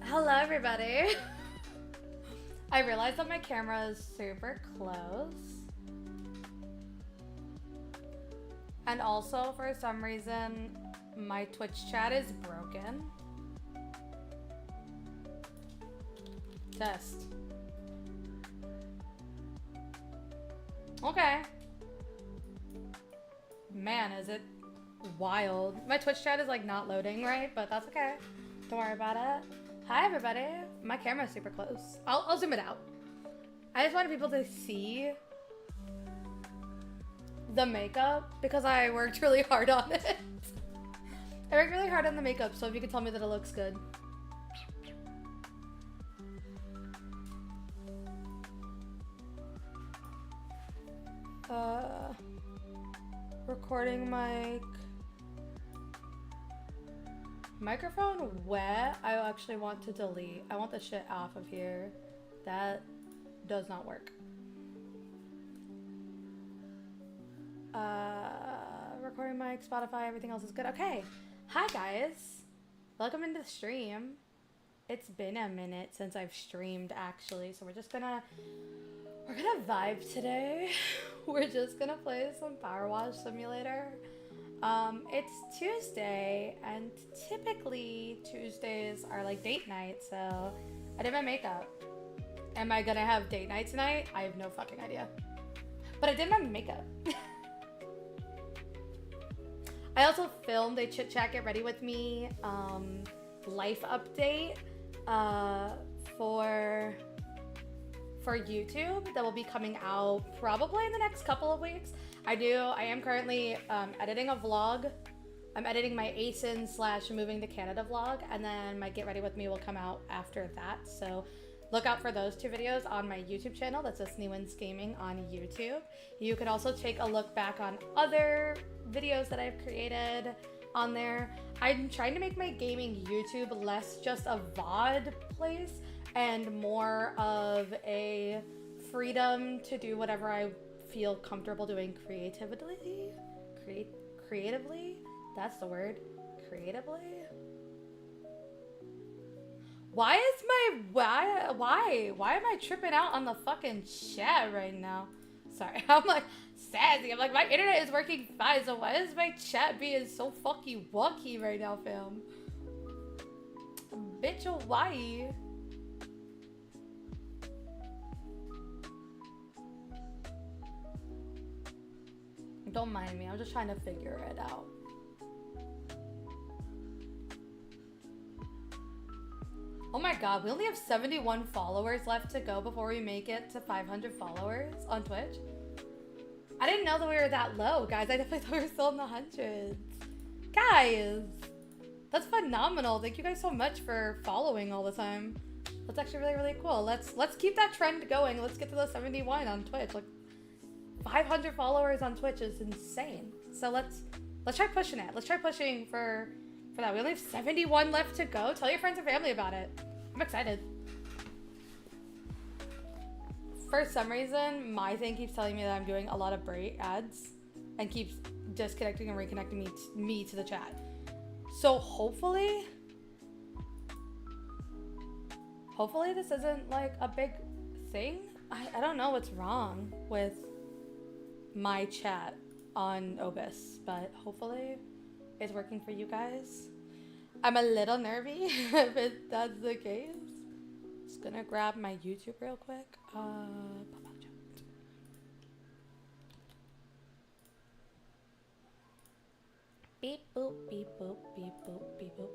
Hello everybody. I realized that my camera is super close. And also for some reason my Twitch chat is broken. Test. Okay. Man, is it wild. My Twitch chat is like not loading right, but that's okay. Don't worry about it. Hi everybody. My camera's super close. I'll zoom it out. I just wanted people to see the makeup because I worked really hard on it. I worked really hard on the makeup, so if you could tell me that it looks good. Recording mic. Microphone wet. I actually want to delete. I want the shit off of here. That does not work. Recording mic, Spotify, everything else is good. Okay. Hi guys. Welcome into the stream. It's been a minute since I've streamed actually, so we're gonna vibe today. We're just gonna play some Powerwash Simulator. It's Tuesday, and typically Tuesdays are like date night, so I did my makeup. Am I gonna have date night tonight? I have no fucking idea. But I did my makeup. I also filmed a Chit Chat Get Ready With Me life update for YouTube that will be coming out probably in the next couple of weeks. I am currently editing a vlog. I'm editing my ASIN / moving to Canada vlog, and then my Get Ready With Me will come out after that. So look out for those 2 videos on my YouTube channel. That's just Newins Gaming on YouTube. You could also take a look back on other videos that I've created on there. I'm trying to make my gaming YouTube less just a VOD place and more of a freedom to do whatever I feel comfortable doing creatively. Creatively? That's the word. Creatively? Why am I tripping out on the fucking chat right now? Sorry, I'm like sassy. I'm like, my internet is working fine, so why is my chat being so fucky wucky right now, fam? Bitch, why? Don't mind me, I'm just trying to figure it out. Oh my god, we only have 71 followers left to go before we make it to 500 followers on Twitch. I didn't know that we were that low, guys. I definitely thought we were still in the hundreds. Guys, that's phenomenal. Thank you guys so much for following all the time. That's actually really, really cool. Let's keep that trend going. Let's get to the 71 on Twitch. Like 500 followers on Twitch is insane. So let's try pushing it. Let's try pushing for that. We only have 71 left to go. Tell your friends and family about it. I'm excited. For some reason, my thing keeps telling me that I'm doing a lot of break ads and keeps disconnecting and reconnecting me to the chat. So hopefully this isn't like a big thing. I don't know what's wrong with my chat on Obis, but hopefully it's working for you guys. I'm a little nervy if that's the case. Just gonna grab my YouTube real quick. Beep boop, beep boop, beep boop, beep boop.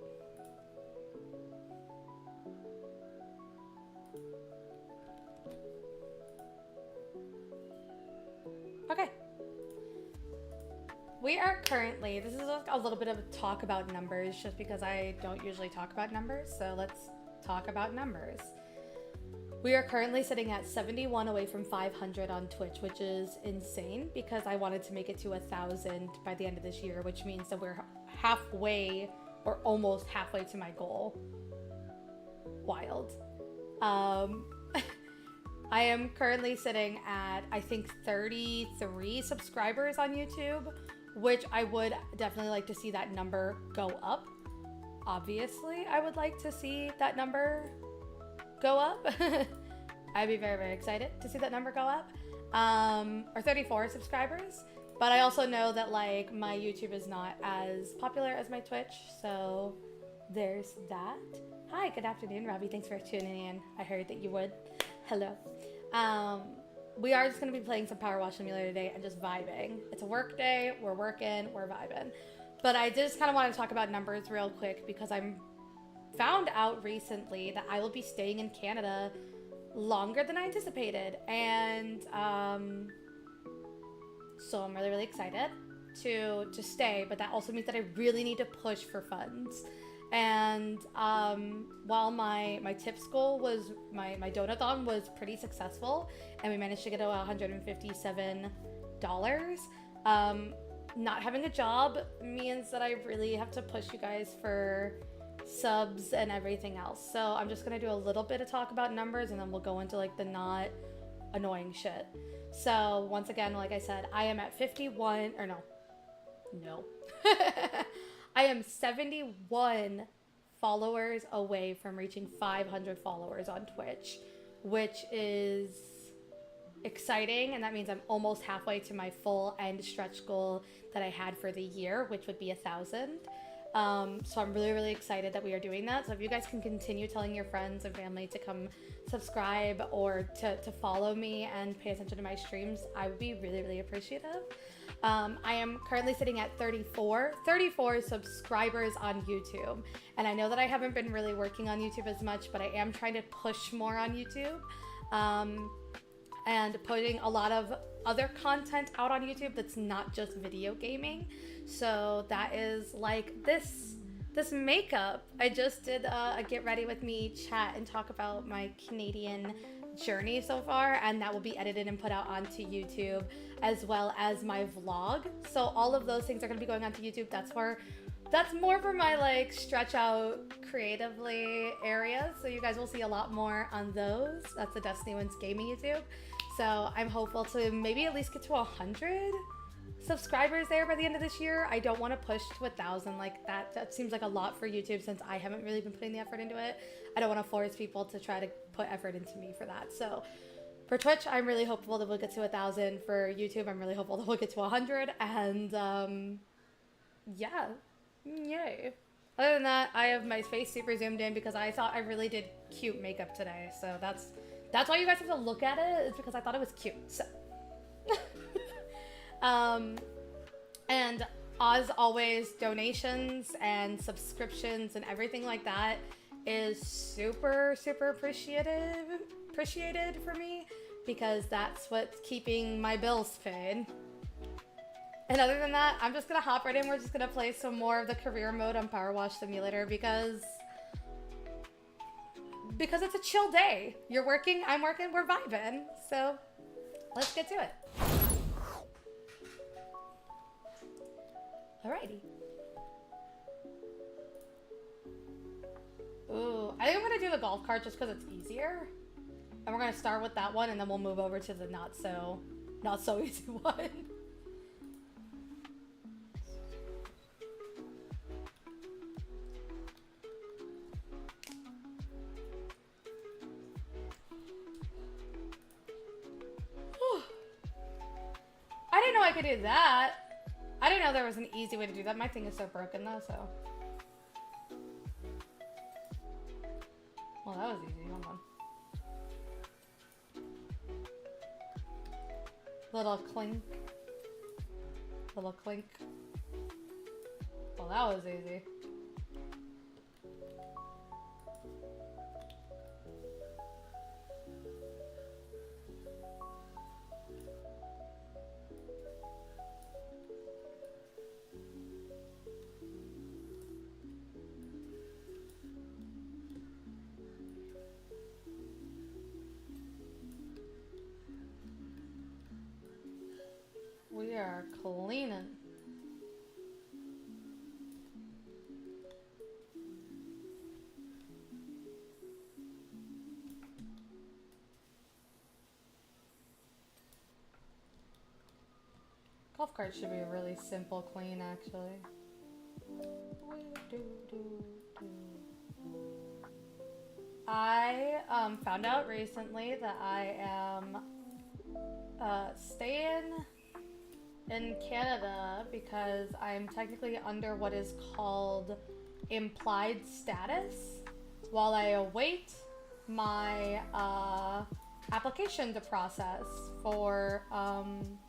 Okay. We are currently, this is a little bit of a talk about numbers just because I don't usually talk about numbers, so let's talk about numbers. We are currently sitting at 71 away from 500 on Twitch, which is insane because I wanted to make it to 1,000 by the end of this year, which means that we're halfway or almost halfway to my goal. Wild. I am currently sitting at, I think, 33 subscribers on YouTube, which I would definitely like to see that number go up. Obviously, I would like to see that number go up. I'd be very, very excited to see that number go up. Or 34 subscribers. But I also know that like my YouTube is not as popular as my Twitch, so there's that. Hi, good afternoon, Robbie. Thanks for tuning in. I heard that you would. Hello. We are just going to be playing some Powerwash Simulator today and just vibing. It's a work day. We're working. We're vibing. But I just kind of want to talk about numbers real quick because I'm found out recently that I will be staying in Canada longer than I anticipated. And so I'm really, really excited to stay. But that also means that I really need to push for funds. And while my tips goal was, my donathon was pretty successful and we managed to get to $157, not having a job means that I really have to push you guys for subs and everything else. So I'm just going to do a little bit of talk about numbers and then we'll go into like the not annoying shit. So once again, like I said, I am at 51, or no. I am 71 followers away from reaching 500 followers on Twitch, which is exciting, and that means I'm almost halfway to my full end stretch goal that I had for the year, which would be 1,000. So I'm really, really excited that we are doing that. So if you guys can continue telling your friends and family to come subscribe or to follow me and pay attention to my streams, I would be really, really appreciative. I am currently sitting at 34 subscribers on YouTube. And I know that I haven't been really working on YouTube as much, but I am trying to push more on YouTube. And putting a lot of other content out on YouTube that's not just video gaming. So that is like this makeup. I just did a get ready with me chat and talk about my Canadian journey so far, and that will be edited and put out onto YouTube, as well as my vlog. So all of those things are going to be going onto YouTube. That's more for my like stretch out creatively areas. So you guys will see a lot more on those. That's the Destiny Wins Gaming YouTube. So I'm hopeful to maybe at least get to 100 subscribers there by the end of this year. I don't want to push to 1,000 like that. That seems like a lot for YouTube since I haven't really been putting the effort into it. I don't want to force people to try to put effort into me for that. So for Twitch, I'm really hopeful that we'll get to 1,000. For YouTube, I'm really hopeful that we'll get to 100. And yeah, yay. Other than that, I have my face super zoomed in because I thought I really did cute makeup today. So that's why you guys have to look at it, is because I thought it was cute. So and as always, donations and subscriptions and everything like that is super, super appreciated for me, because that's what's keeping my bills paid. And other than that, I'm just gonna hop right in. We're just gonna play some more of the career mode on Powerwash Simulator because it's a chill day. You're working, I'm working, we're vibing. So let's get to it. Alrighty. Ooh, I think I'm gonna do the golf cart just because it's easier. And we're gonna start with that one, and then we'll move over to the not so easy one. I didn't know I could do that. I didn't know there was an easy way to do that. My thing is so broken though, so. Well, that was easy. Hold on. Little clink. Little clink. Well, that was easy. We are cleaning. Golf cart should be a really simple clean, actually. I found out recently that I am staying in Canada because I'm technically under what is called implied status while I await my application to process for I'm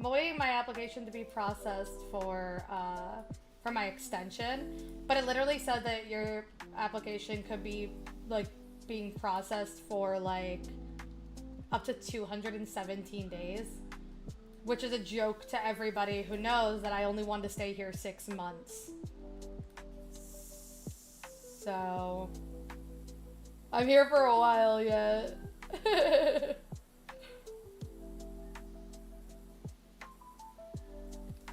awaiting my application to be processed for my extension, but it literally said that your application could be like being processed for like up to 217 days, which is a joke to everybody who knows that I only wanted to stay here 6 months. So I'm here for a while yet.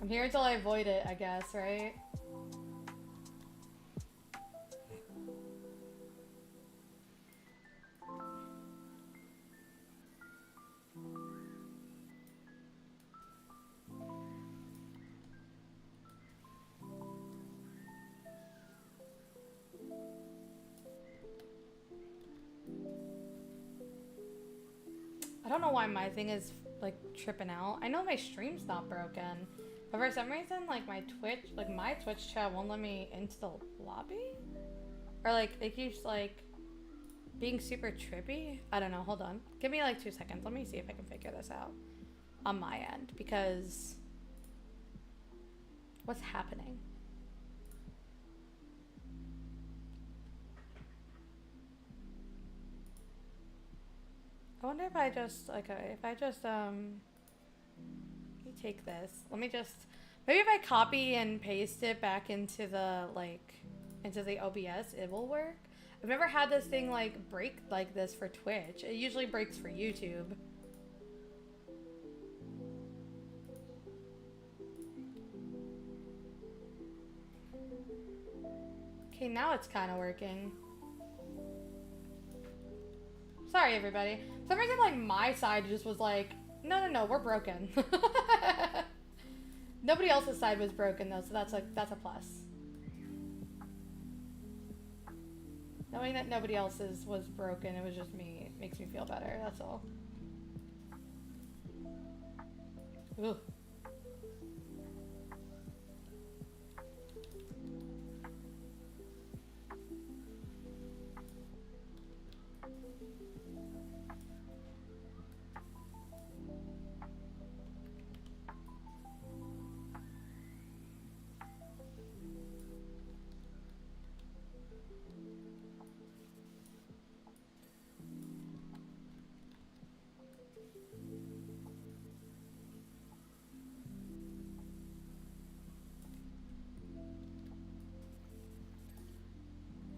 I'm here until I avoid it, I guess, right? I don't know why my thing is like tripping out. I know my stream's not broken, but for some reason like my Twitch chat won't let me into the lobby, or like it keeps like being super trippy. I don't know, hold on, give me like 2 seconds, let me see if I can figure this out. on my end, because what's happening? I wonder if I just, like, if I just, let me take this. Let me just, maybe if I copy and paste it back into the, like, into the OBS, it will work. I've never had this thing, like, break like this for Twitch. It usually breaks for YouTube. Okay, now it's kind of working. Sorry, everybody. For some reason, like, my side just was like, no, we're broken. Nobody else's side was broken, though, so that's a plus. Knowing that nobody else's was broken, it was just me, it makes me feel better, that's all. Ugh.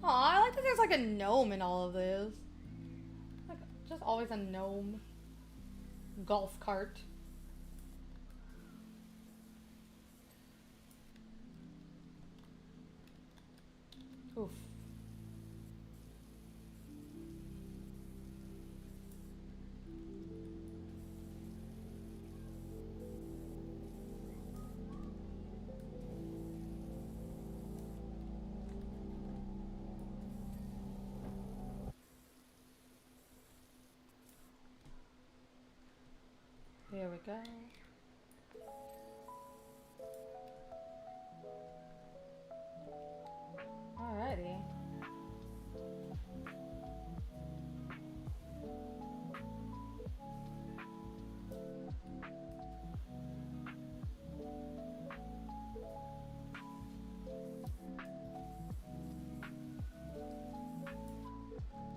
Aw, I like that there's like a gnome in all of this. Like, just always a gnome. Golf cart. Oof. Here we go. Alrighty.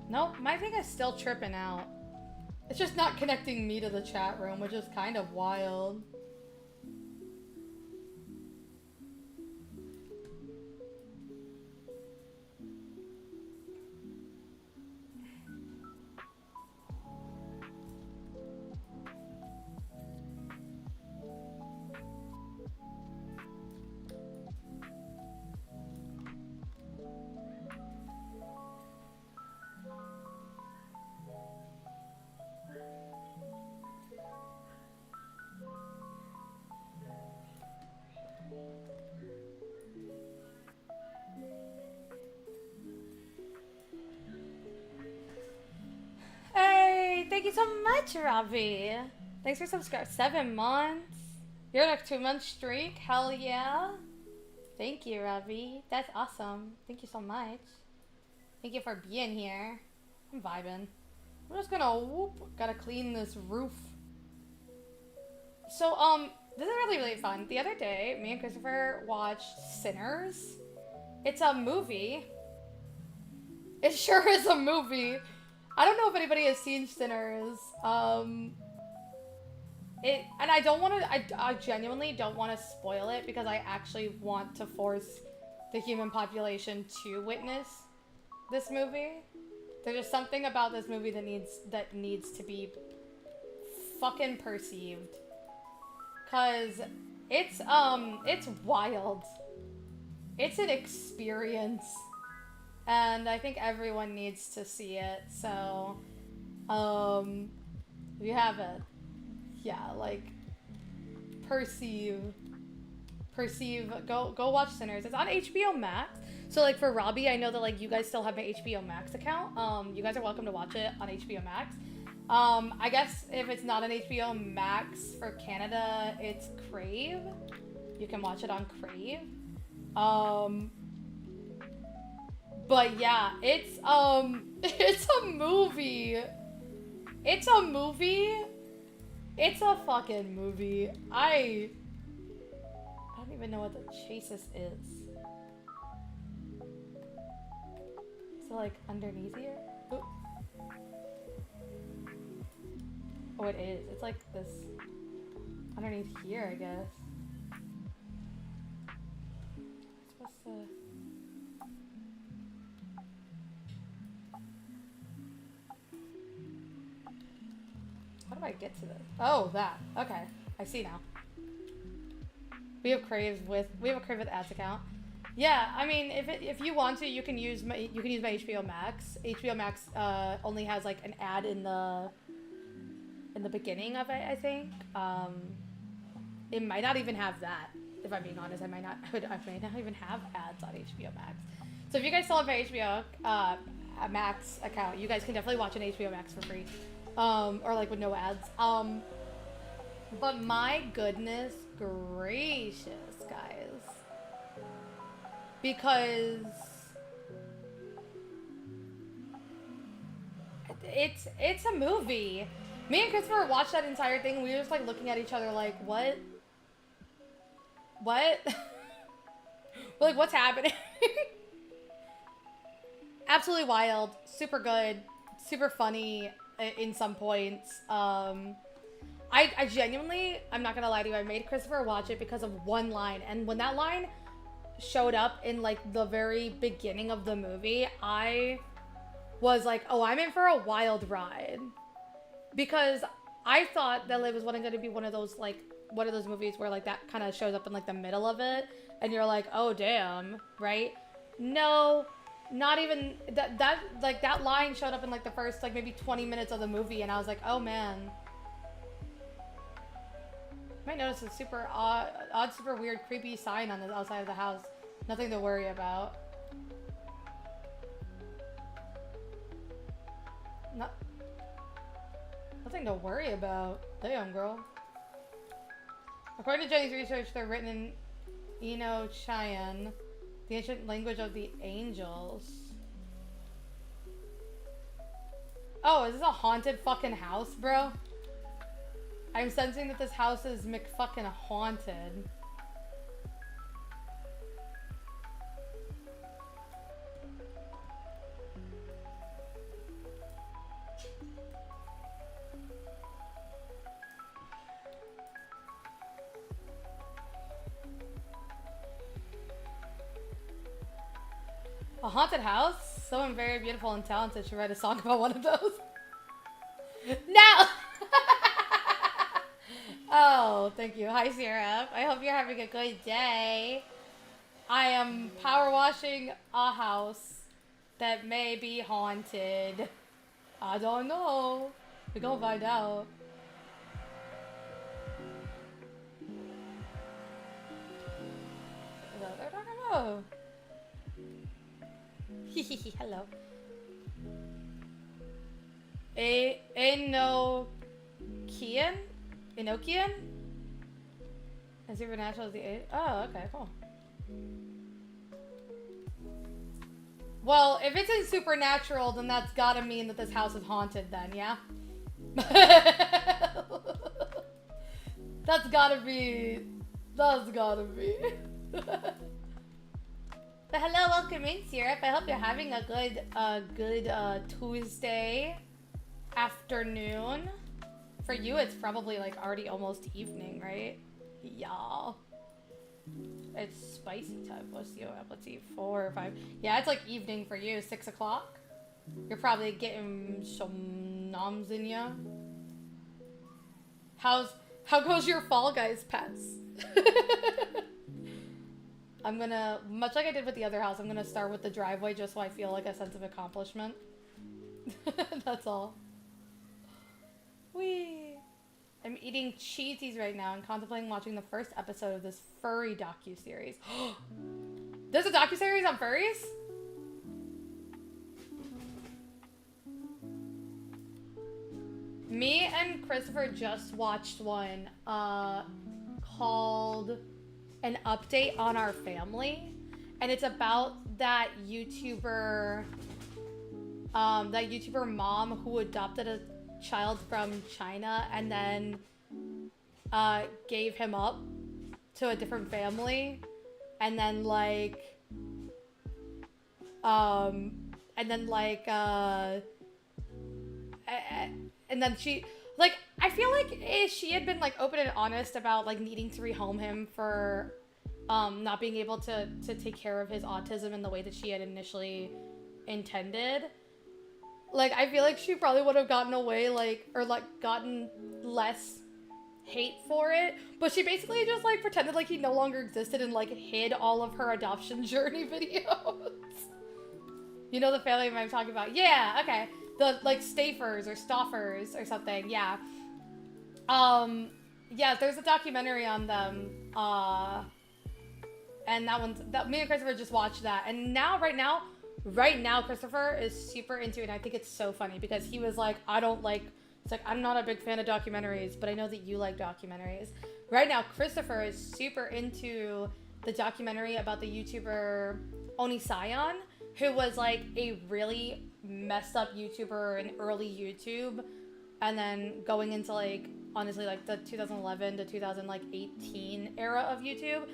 Nope, my thing is still tripping out. It's just not connecting me to the chat room, which is kind of wild. Thank you so much, Robbie. Thanks for subscribing. 7 months. You're in a 2-month streak. Hell yeah. Thank you, Robbie. That's awesome. Thank you so much. Thank you for being here. I'm vibing. I'm just gonna gotta clean this roof. So, this is really fun. The other day, me and Christopher watched Sinners. It's a movie. It sure is a movie. I don't know if anybody has seen Sinners. And I don't want to, I genuinely don't want to spoil it because I actually want to force the human population to witness this movie. There's just something about this movie that needs to be fucking perceived. Cause it's wild. It's an experience. And I think everyone needs to see it, so, if you haven't, yeah, like, perceive, go watch Sinners. It's on HBO Max, so, like, for Robbie, I know that, like, you guys still have my HBO Max account. You guys are welcome to watch it on HBO Max. I guess if it's not on HBO Max for Canada, it's Crave. You can watch it on Crave. But yeah, it's a movie. It's a movie It's a fucking movie. I don't even know what the chasis is. So like underneath here? Ooh. Oh, it is. It's like this underneath here, I guess. It's supposed to... How do I get to this? Oh, that. Okay. I see now. We have Crave with ads account. Yeah, I mean, if you want to, you can use my HBO Max. HBO Max only has like an ad in the beginning of it, I think. It might not even have that. If I'm being honest, I might not even have ads on HBO Max. So if you guys still have an HBO Max account, you guys can definitely watch an HBO Max for free, or like with no ads. But my goodness gracious, guys, because it's a movie. Me and Christopher watched that entire thing. We were just like looking at each other like, what? What? Like, what's happening? Absolutely wild. Super good. Super funny in some points. I genuinely, I'm not gonna lie to you, I made Christopher watch it because of one line. And when that line showed up in like the very beginning of the movie, I was like, oh, I'm in for a wild ride. Because I thought that it was going to be one of those movies where like that kind of shows up in like the middle of it and you're like, oh damn, right? No, not even that line showed up in like the first like maybe 20 minutes of the movie, and I was like, oh man. You might notice a super odd, super weird, creepy sign on the outside of the house. Nothing to worry about. Nothing to worry about. Damn, girl. According to Jenny's research, they're written in Ino-Chian, the ancient language of the angels. Oh, is this a haunted fucking house, bro? I'm sensing that this house is McFucking haunted. A haunted house? Someone very beautiful and talented should write a song about one of those. No! Oh, thank you. Hi, Syrup. I hope you're having a good day. I am power washing a house that may be haunted. I don't know. We're gonna find out. Is that what they're talking about? Hello. Enochian? Enochian? And supernatural is the age. Oh, okay, cool. Well, if it's in supernatural, then that's gotta mean that this house is haunted then, yeah? That's gotta be. That's gotta be. But hello, welcome in, Syrup. I hope you're having a good Tuesday afternoon. For you, it's probably like already almost evening, right? Yeah. It's spicy time. Let's see, 4 or 5. Yeah, it's like evening for you, 6 o'clock. You're probably getting some noms in ya. How goes your Fall Guys pets? I'm gonna, much like I did with the other house, I'm gonna start with the driveway just so I feel like a sense of accomplishment. That's all. Whee! I'm eating cheesies right now and contemplating watching the first episode of this furry docu-series. There's a docu-series on furries? Me and Christopher just watched one called An Update on Our Family, and it's about that YouTuber mom who adopted a child from China and then gave him up to a different family, and then like and then she, like, I feel like if she had been like open and honest about like needing to rehome him for not being able to take care of his autism in the way that she had initially intended, like, I feel like she probably would have gotten away, like, or like gotten less hate for it. But she basically just like pretended like he no longer existed and like hid all of her adoption journey videos. You know the family I'm talking about? Yeah, okay. The like Staffers or Stoffers or something, yeah. Yeah, there's a documentary on them. And me and Christopher just watched that. And now, right now, Christopher is super into it, and I think it's so funny because he was like, it's like, I'm not a big fan of documentaries, but I know that you like documentaries. Right now, Christopher is super into the documentary about the YouTuber Oni Sion, who was like a really messed up YouTuber in early YouTube, and then going into like, honestly, like the 2011 to 2018 era of YouTube.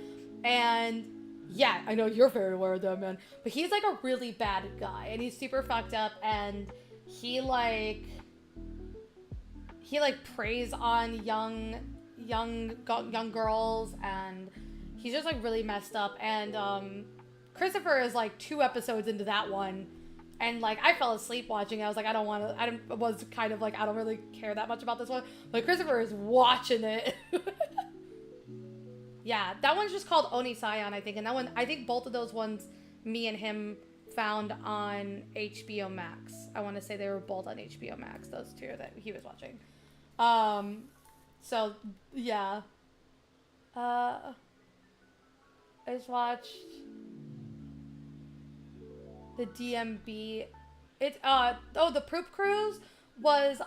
And yeah, I know you're very aware of that, man. But he's like a really bad guy, and he's super fucked up, and he preys on young girls, and he's just like really messed up. And Christopher is like 2 episodes into that one, and like I fell asleep watching it. I was like, I don't really care that much about this one, but Christopher is watching it. Yeah, that one's just called Oni Sion, I think. And that one, I think both of those ones, me and him found on HBO Max. I want to say they were both on HBO Max, those two that he was watching. So, yeah. I just watched the DMB. The Poop Cruise was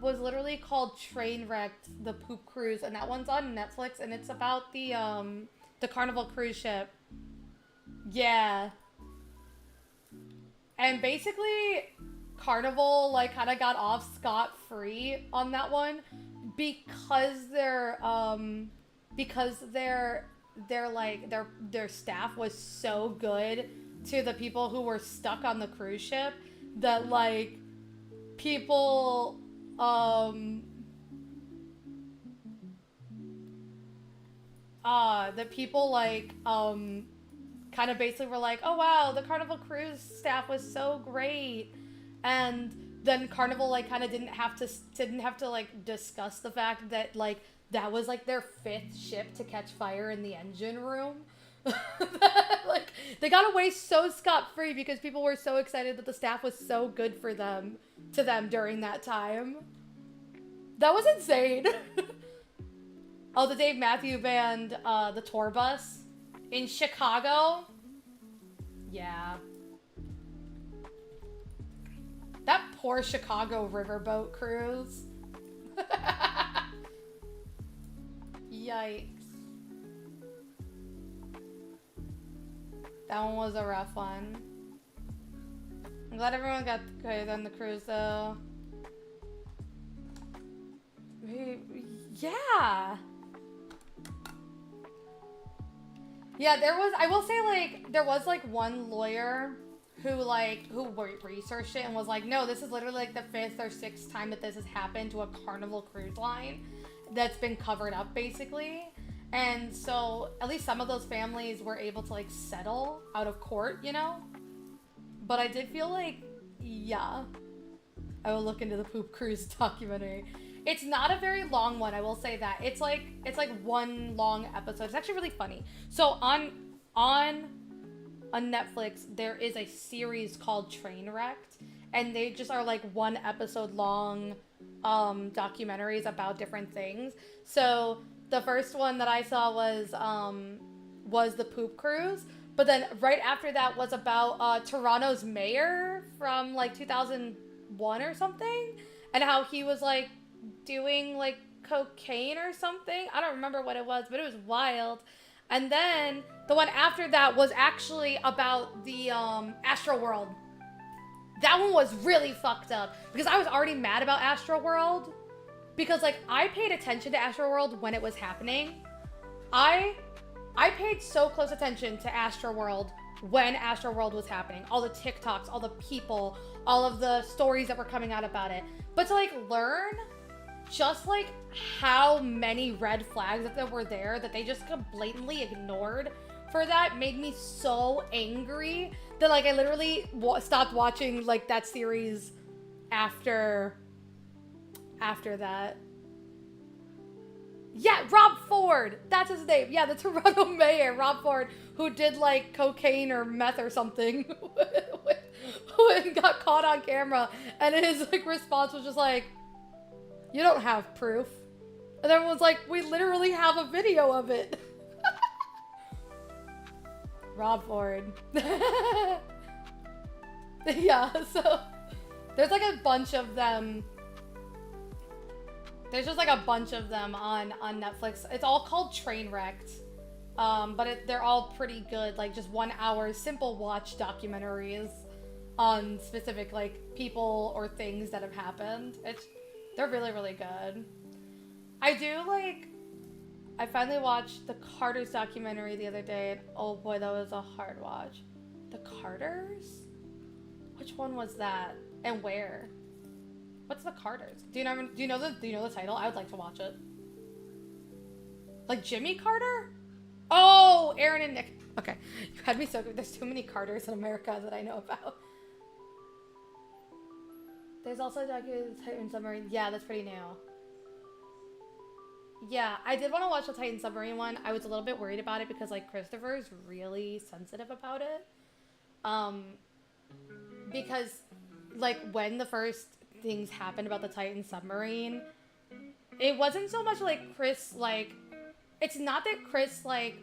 literally called Trainwrecked, the Poop Cruise, and that one's on Netflix, and it's about the Carnival cruise ship. Yeah. And basically Carnival like kind of got off scot-free on that one because their staff was so good to the people who were stuck on the cruise ship that like people kind of basically were like, oh wow, the Carnival cruise staff was so great, and then Carnival like kind of didn't have to like discuss the fact that like that was like their 5th ship to catch fire in the engine room. Like they got away so scot-free because people were so excited that the staff was so good for them during that time. That was insane. Oh, the Dave Matthew Band, the tour bus in Chicago. Yeah. That poor Chicago riverboat cruise. Yikes. That one was a rough one. I'm glad everyone got good on the cruise, though. Yeah. Yeah, I will say, like, there was, like, one lawyer who researched it and was like, no, this is literally, like, the 5th or 6th time that this has happened to a Carnival cruise line that's been covered up, basically. And so, at least some of those families were able to, like, settle out of court, you know? But I did feel like, yeah. I will look into the Poop Cruise documentary. It's not a very long one, I will say that. It's like one long episode. It's actually really funny. So, on Netflix, there is a series called Trainwrecked. And they just are, like, 1 episode long documentaries about different things. So the first one that I saw was the Poop Cruise, but then right after that was about Toronto's mayor from like 2001 or something, and how he was like doing like cocaine or something. I don't remember what it was, but it was wild. And then the one after that was actually about the Astroworld. That one was really fucked up because I was already mad about Astroworld because like I paid attention to Astroworld when it was happening. I paid so close attention to Astroworld when Astroworld was happening. All the TikToks, all the people, all of the stories that were coming out about it. But to like learn just like how many red flags that were there that they just blatantly ignored for that made me so angry that like I literally stopped watching like that series after that. Yeah, Rob Ford. That's his name. Yeah, the Toronto mayor, Rob Ford, who did like cocaine or meth or something and got caught on camera. And his like response was just like, "You don't have proof." And everyone's like, "We literally have a video of it." Rob Ford. Yeah, so there's like a bunch of them. There's just like a bunch of them on Netflix. It's all called Trainwrecked. But they're all pretty good. Like just 1 hour simple watch documentaries on specific like people or things that have happened. They're really, really good. I finally watched the Carters documentary the other day, and oh boy, that was a hard watch. The Carters? Which one was that? And where? What's the Carters? Do you know the title? I would like to watch it. Like Jimmy Carter? Oh, Aaron and Nick. Okay, you had me so good. There's too many Carters in America that I know about. There's also a documentary Titan Submarine. Yeah, that's pretty new. Yeah, I did want to watch the Titan Submarine one. I was a little bit worried about it because like Christopher is really sensitive about it. Because like when the first things happened about the Titan Submarine, it wasn't so much like Chris like, it's not that Chris like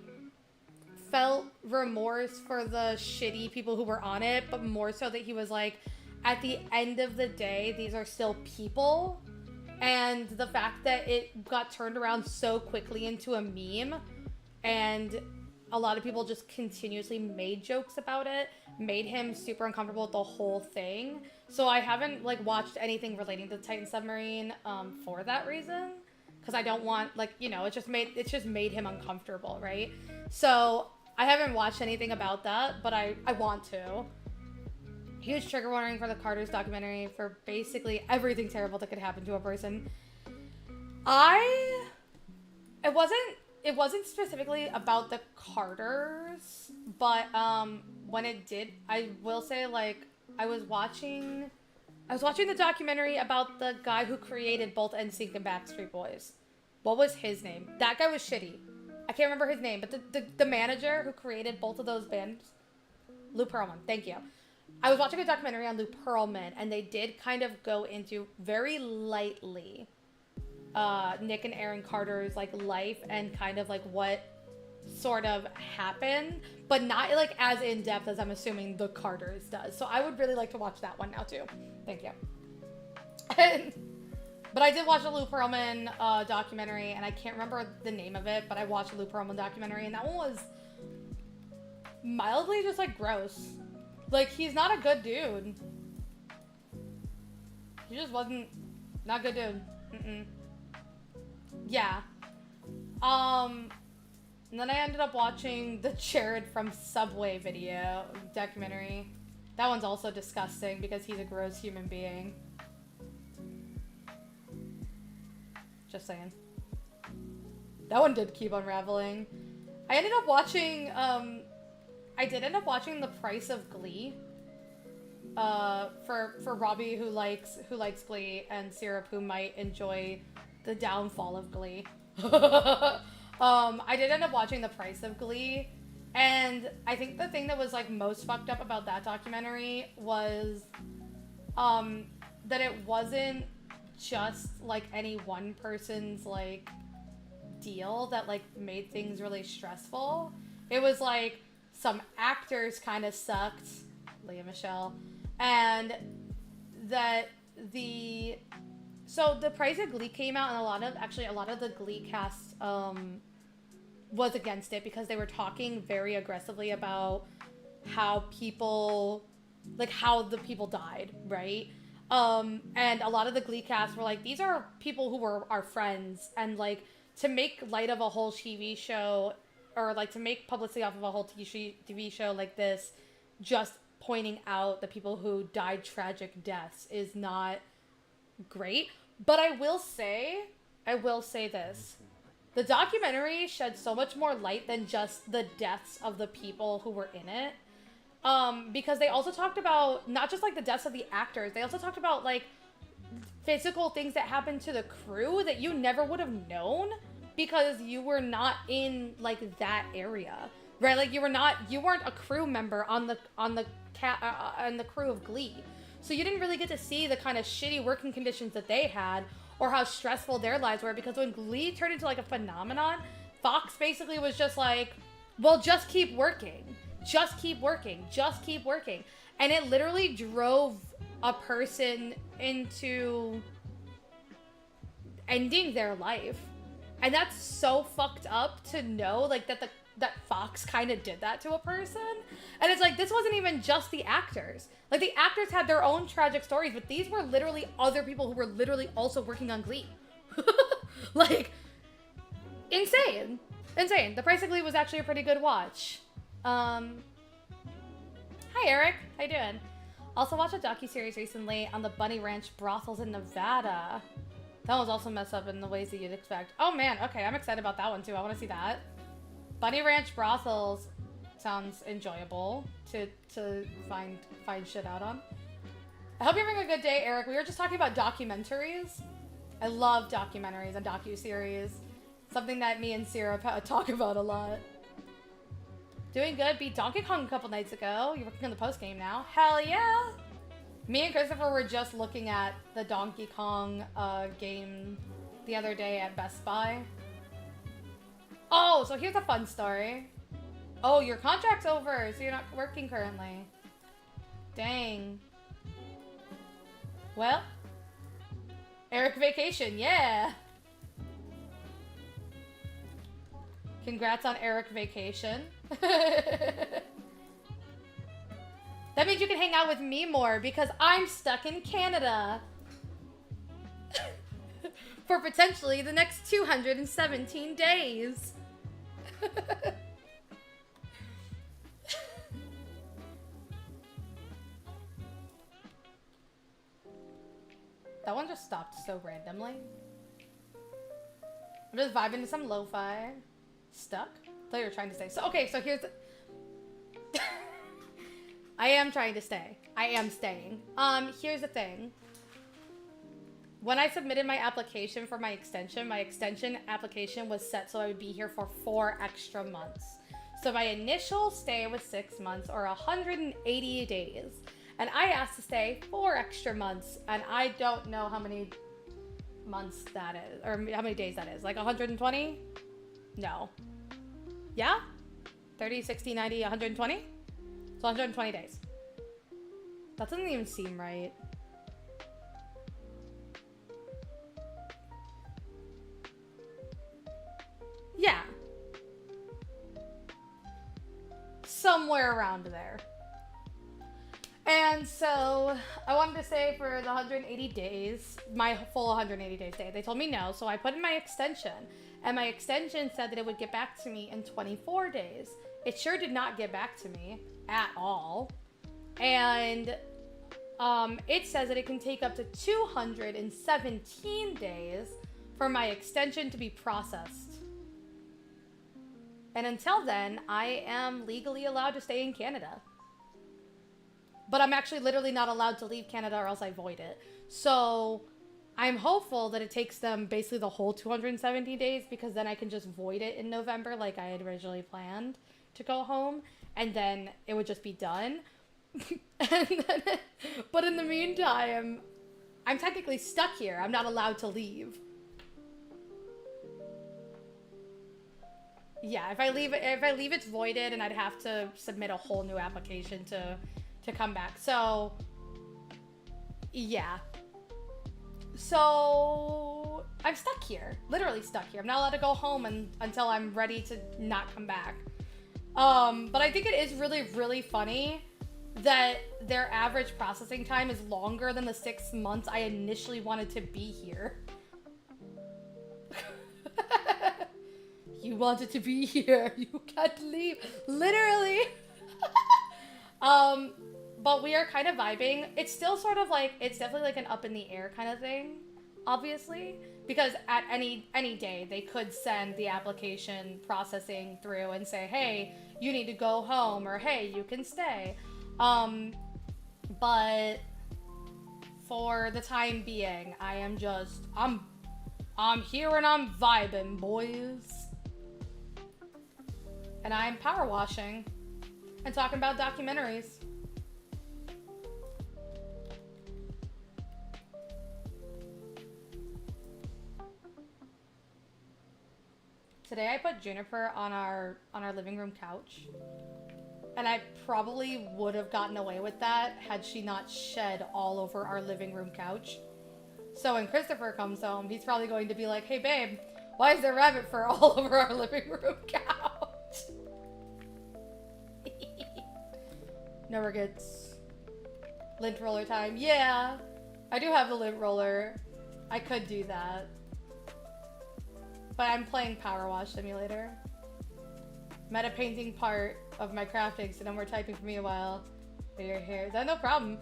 felt remorse for the shitty people who were on it, but more so that he was like, at the end of the day, these are still people. And the fact that it got turned around so quickly into a meme and a lot of people just continuously made jokes about it made him super uncomfortable with the whole thing. So I haven't like watched anything relating to the Titan Submarine for that reason, because I don't want like, you know, it's just made him uncomfortable, right? So I haven't watched anything about that, but I want to. Huge trigger warning for the Carters documentary for basically everything terrible that could happen to a person. It wasn't specifically about the Carters, but when it did, I will say like I was watching the documentary about the guy who created both NSYNC and Backstreet Boys. What was his name? That guy was shitty. I can't remember his name, but the manager who created both of those bands, Lou Pearlman. Thank you. I was watching a documentary on Lou Pearlman, and they did kind of go into very lightly Nick and Aaron Carter's like life and kind of like what sort of happened, but not like as in depth as I'm assuming the Carters does. So I would really like to watch that one now too. Thank you. But I did watch a Lou Pearlman documentary, and I can't remember the name of it, but I watched a Lou Pearlman documentary, and that one was mildly just like gross. Like, he's not a good dude. He just wasn't not a good dude. Yeah. And then I ended up watching the Jared from Subway documentary. That one's also disgusting because he's a gross human being. Just saying. That one did keep unraveling. I ended up watching, I did end up watching The Price of Glee. For Robbie who likes Glee, and Syrup who might enjoy the downfall of Glee. I did end up watching The Price of Glee, and I think the thing that was like most fucked up about that documentary was that it wasn't just like any one person's like deal that like made things really stressful. It was like some actors kind of sucked, Leah Michelle, and that the Price of Glee came out, and a lot of the Glee cast was against it because they were talking very aggressively about how the people died, right? And a lot of the Glee cast were like, these are people who were our friends, and like to make light of a whole TV show, or like to make publicity off of a whole TV show like this, just pointing out the people who died tragic deaths is not great. But I will say this. The documentary shed so much more light than just the deaths of the people who were in it. Because they also talked about not just like the deaths of the actors, they also talked about like physical things that happened to the crew that you never would have known because you were not in like that area, right? Like you weren't a crew member on the crew of Glee. So you didn't really get to see the kind of shitty working conditions that they had or how stressful their lives were, because when Glee turned into like a phenomenon, Fox basically was just like, well, just keep working. Just keep working. Just keep working. And it literally drove a person into ending their life. And that's so fucked up to know, like, that Fox kind of did that to a person. And it's like, this wasn't even just the actors. Like, the actors had their own tragic stories, but these were literally other people who were literally also working on Glee. Like, insane. Insane. The Price of Glee was actually a pretty good watch. Hi, Eric. How you doing? Also watched a docuseries recently on the Bunny Ranch brothels in Nevada. That was also messed up in the ways that you'd expect. Oh, man. Okay, I'm excited about that one, too. I want to see that. Bunny Ranch brothels sounds enjoyable to find shit out on. I hope you're having a good day, Eric. We were just talking about documentaries. I love documentaries and docuseries. Something that me and Sierra talk about a lot. Doing good. Beat Donkey Kong a couple nights ago. You're working on the post game now. Hell yeah! Me and Christopher were just looking at the Donkey Kong game the other day at Best Buy. Oh, so here's a fun story. Oh, your contract's over, so you're not working currently. Dang. Well, Eric vacation, yeah! Congrats on Eric vacation. That means you can hang out with me more because I'm stuck in Canada. For potentially the next 217 days. That one just stopped so randomly. I'm just vibing to some lo-fi. Stuck? I thought you were trying to stay. So, okay, so here's the... I am trying to stay. I am staying. Here's the thing. When I submitted my application for my extension application was set so I would be here for 4 extra months. So my initial stay was 6 months or 180 days. And I asked to stay 4 extra months, and I don't know how many months that is, or how many days that is. Like 120? No. Yeah? 30, 60, 90, 120? So 120 days. That doesn't even seem right. Yeah. Somewhere around there. And so I wanted to stay for the 180 days, my full 180 days stay. They told me no, so I put in my extension. And my extension said that it would get back to me in 24 days. It sure did not get back to me at all. And it says that it can take up to 217 days for my extension to be processed. And until then, I am legally allowed to stay in Canada. But I'm actually literally not allowed to leave Canada or else I void it. So I'm hopeful that it takes them basically the whole 270 days, because then I can just void it in November like I had originally planned to go home. And then it would just be done. But in the meantime, I'm technically stuck here. I'm not allowed to leave. Yeah, if I leave it's voided and I'd have to submit a whole new application to come back. So yeah. So I'm stuck here. Literally stuck here. I'm not allowed to go home until I'm ready to not come back. But I think it is really, really funny that their average processing time is longer than the 6 months I initially wanted to be here. You wanted to be here. You can't leave. Literally. But we are kind of vibing. It's still sort of like, it's definitely like an up in the air kind of thing, obviously, because at any day they could send the application processing through and say, hey, you need to go home, or hey, you can stay. But for the time being, I am just, I'm here and I'm vibing, boys. And I'm power washing and talking about documentaries. Today I put Juniper on our living room couch. And I probably would have gotten away with that had she not shed all over our living room couch. So when Christopher comes home, he's probably going to be like, hey babe, why is there rabbit fur all over our living room couch? No regrets. Lint roller time. Yeah, I do have the lint roller. I could do that. But I'm playing Powerwash Simulator. Meta painting part of my crafting, so no more typing for me a while. For your hair. Is that no problem?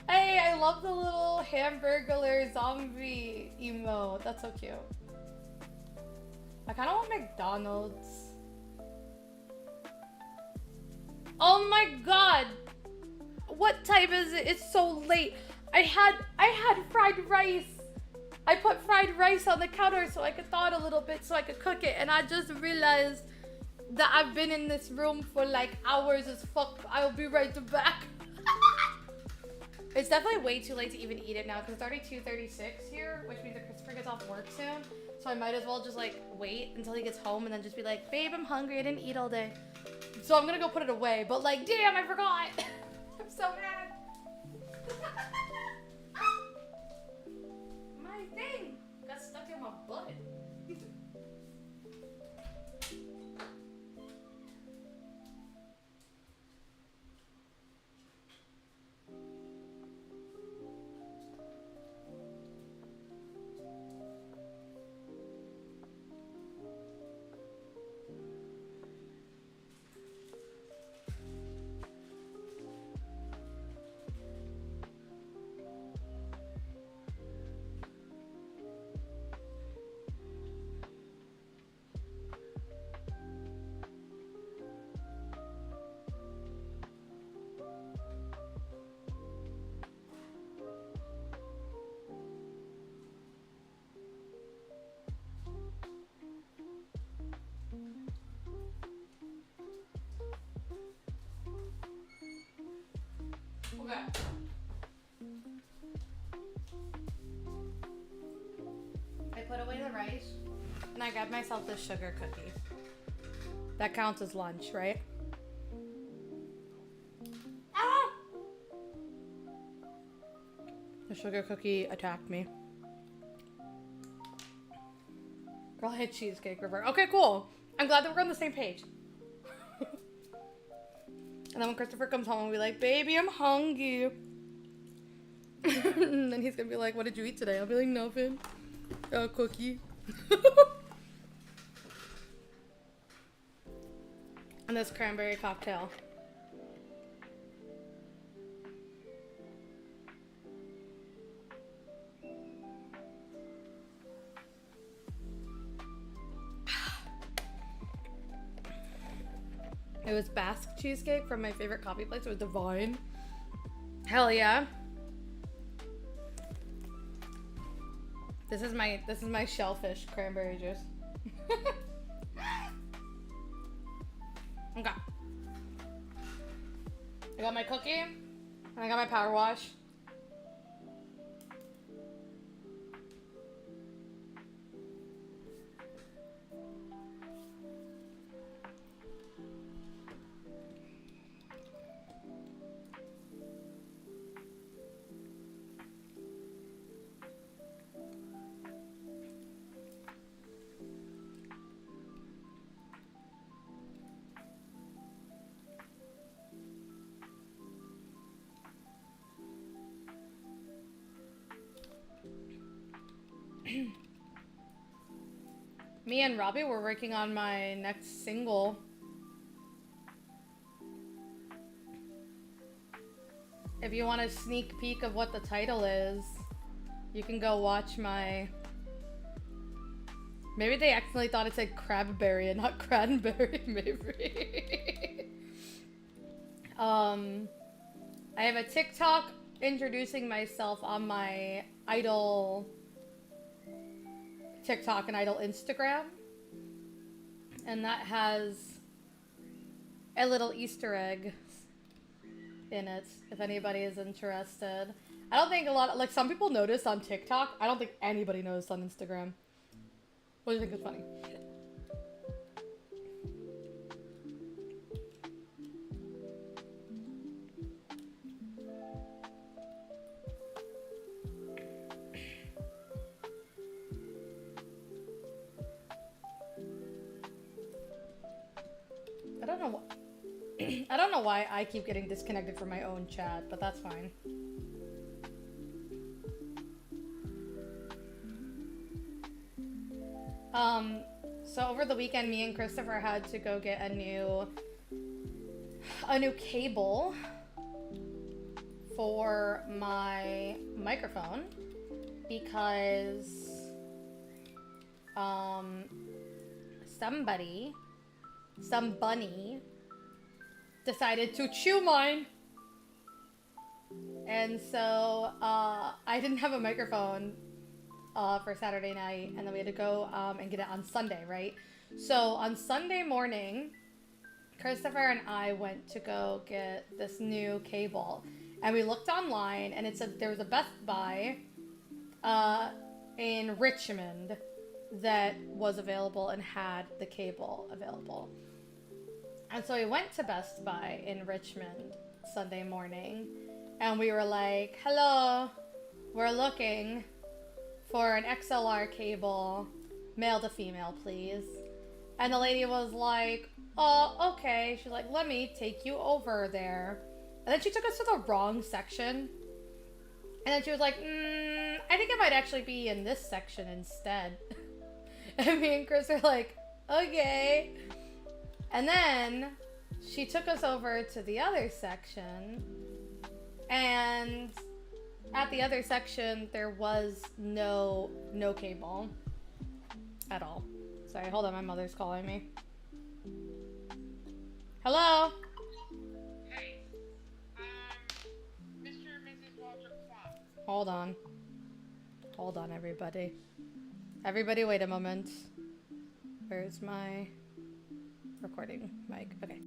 Hey, I love the little hamburglar zombie emote. That's so cute. I kind of want McDonald's. Oh my god! What time is it? It's so late. I had fried rice. I put fried rice on the counter so I could thaw it a little bit so I could cook it, and I just realized that I've been in this room for like hours as fuck. I'll be right back. It's definitely way too late to even eat it now because it's already 2:36 here, which means that Christopher gets off work soon. So I might as well just like wait until he gets home and then just be like, babe, I'm hungry. I didn't eat all day. So I'm gonna go put it away. But like, damn, I forgot. I'm so mad. My thing got stuck in my butt. Okay. I put away the rice and I grabbed myself this sugar cookie. That counts as lunch, right? Ah! The sugar cookie attacked me. Girl, I had cheesecake river. Okay, cool. I'm glad that we're on the same page. And then when Christopher comes home, we'll be like, baby, I'm hungry. And then he's gonna be like, what did you eat today? I'll be like, nothing. A cookie. And this cranberry cocktail. It was Basque cheesecake from my favorite coffee place. It was divine. Hell yeah. This is my shellfish cranberry juice. Okay. I got my cookie and I got my power wash. Me and Robbie were working on my next single. If you want a sneak peek of what the title is, you can go watch my... Maybe they accidentally thought it said crabberry and not cranberry, maybe. I have a TikTok introducing myself on my Idol TikTok and Idol Instagram. And that has a little Easter egg in it, if anybody is interested. I don't think a lot of, like, some people notice on TikTok. I don't think anybody noticed on Instagram. What do you think is funny? I don't know why I keep getting disconnected from my own chat, but that's fine. So over the weekend, me and Christopher had to go get a new cable for my microphone because some bunny decided to chew mine. And so I didn't have a microphone for Saturday night, and then we had to go and get it on Sunday, right? So on Sunday morning, Christopher and I went to go get this new cable, and we looked online, and there was a Best Buy in Richmond that was available and had the cable available. And so we went to Best Buy in Richmond Sunday morning, and we were like, hello, we're looking for an XLR cable, male to female, please. And the lady was like, oh, okay. She's like, let me take you over there. And then she took us to the wrong section. And then she was like, I think it might actually be in this section instead. And me and Chris were like, okay. And then she took us over to the other section, and at the other section there was no cable at all. Sorry, hold on, my mother's calling me. Hello? Hey, Mr. and Mrs. Walter Clark. Hold on, everybody. Everybody wait a moment. Where's my recording mic? Okay.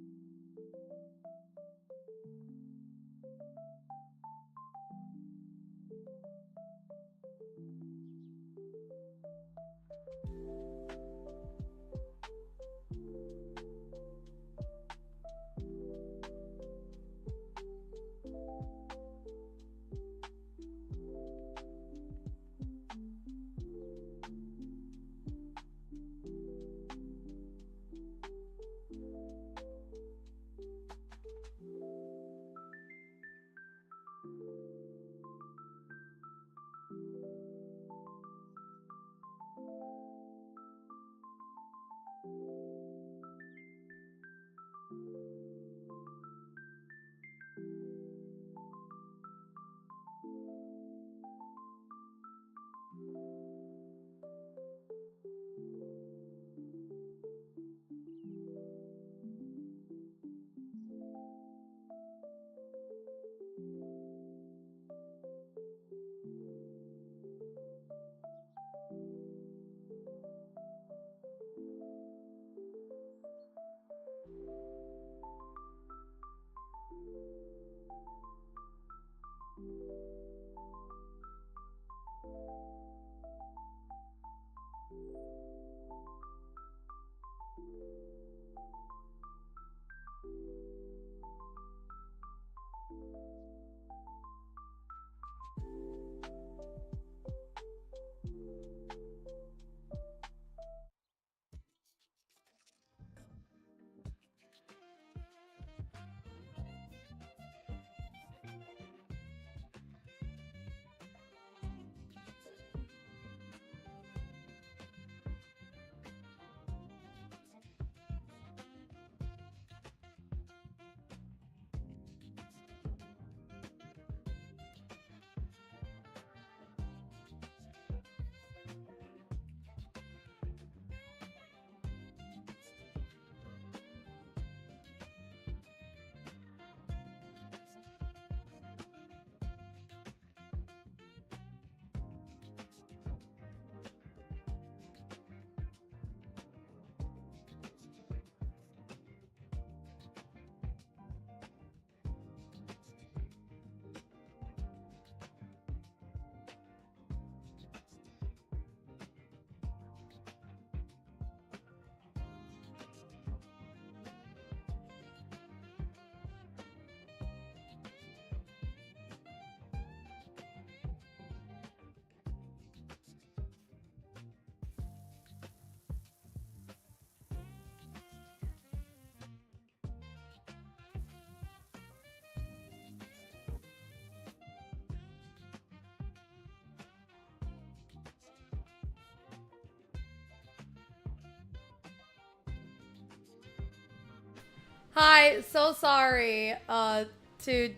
Hi, so sorry to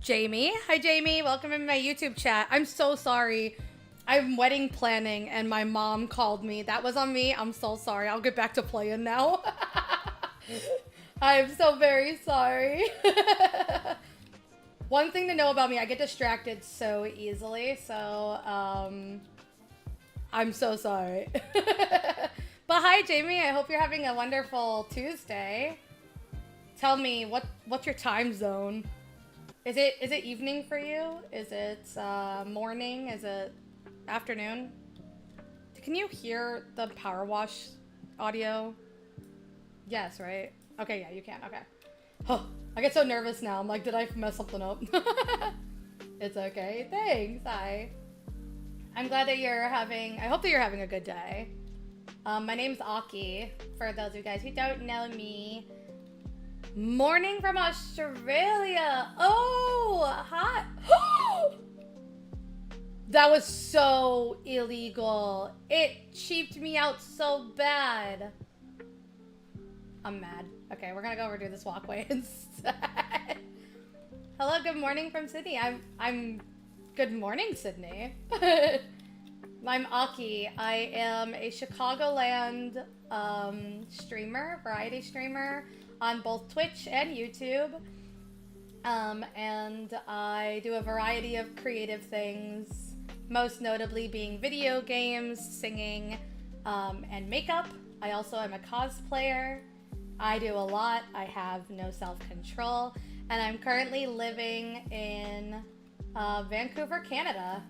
Jamie. Hi, Jamie. Welcome in my YouTube chat. I'm so sorry. I'm wedding planning and my mom called me. That was on me. I'm so sorry. I'll get back to playing now. I'm so very sorry. One thing to know about me, I get distracted so easily. So, I'm so sorry. But hi, Jamie. I hope you're having a wonderful Tuesday. Tell me, what's your time zone? Is it evening for you? Is it morning? Is it afternoon? Can you hear the Powerwash audio? Yes, right? Okay, yeah, you can. Okay. Oh, I get so nervous now. I'm like, did I mess something up? It's okay. Thanks. Hi. I'm glad that you're having... I hope that you're having a good day. My name's Aki, for those of you guys who don't know me. Morning from Australia. Oh, hi. That was so illegal. It cheaped me out so bad. I'm mad. Okay, we're gonna go over to this walkway instead. Hello, good morning from Sydney. I'm good morning, Sydney. I'm Aki. I am a Chicagoland streamer, variety streamer on both Twitch and YouTube. And I do a variety of creative things, most notably being video games, singing, and makeup. I also am a cosplayer. I do a lot. I have no self-control. And I'm currently living in Vancouver, Canada.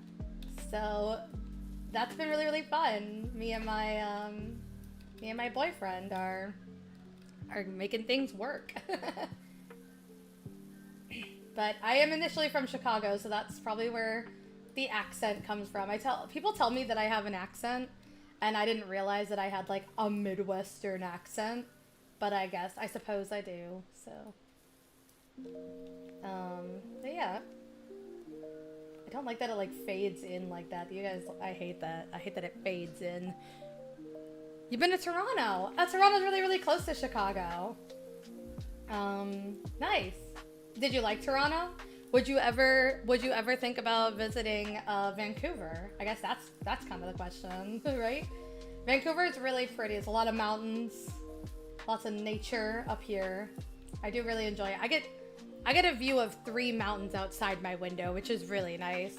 So that's been really, really fun. Me and my boyfriend are making things work. But I am initially from Chicago, so that's probably where the accent comes from. People tell me that I have an accent, and I didn't realize that I had like a Midwestern accent, but I suppose I do. So, but yeah. I don't like that it like fades in like that. You guys, I hate that. I hate that it fades in. You've been to Toronto. Toronto's really, really close to Chicago. Nice. Did you like Toronto? Would you ever think about visiting Vancouver? I guess that's kind of the question, right? Vancouver is really pretty. It's a lot of mountains, lots of nature up here. I do really enjoy it. I get a view of 3 mountains outside my window, which is really nice.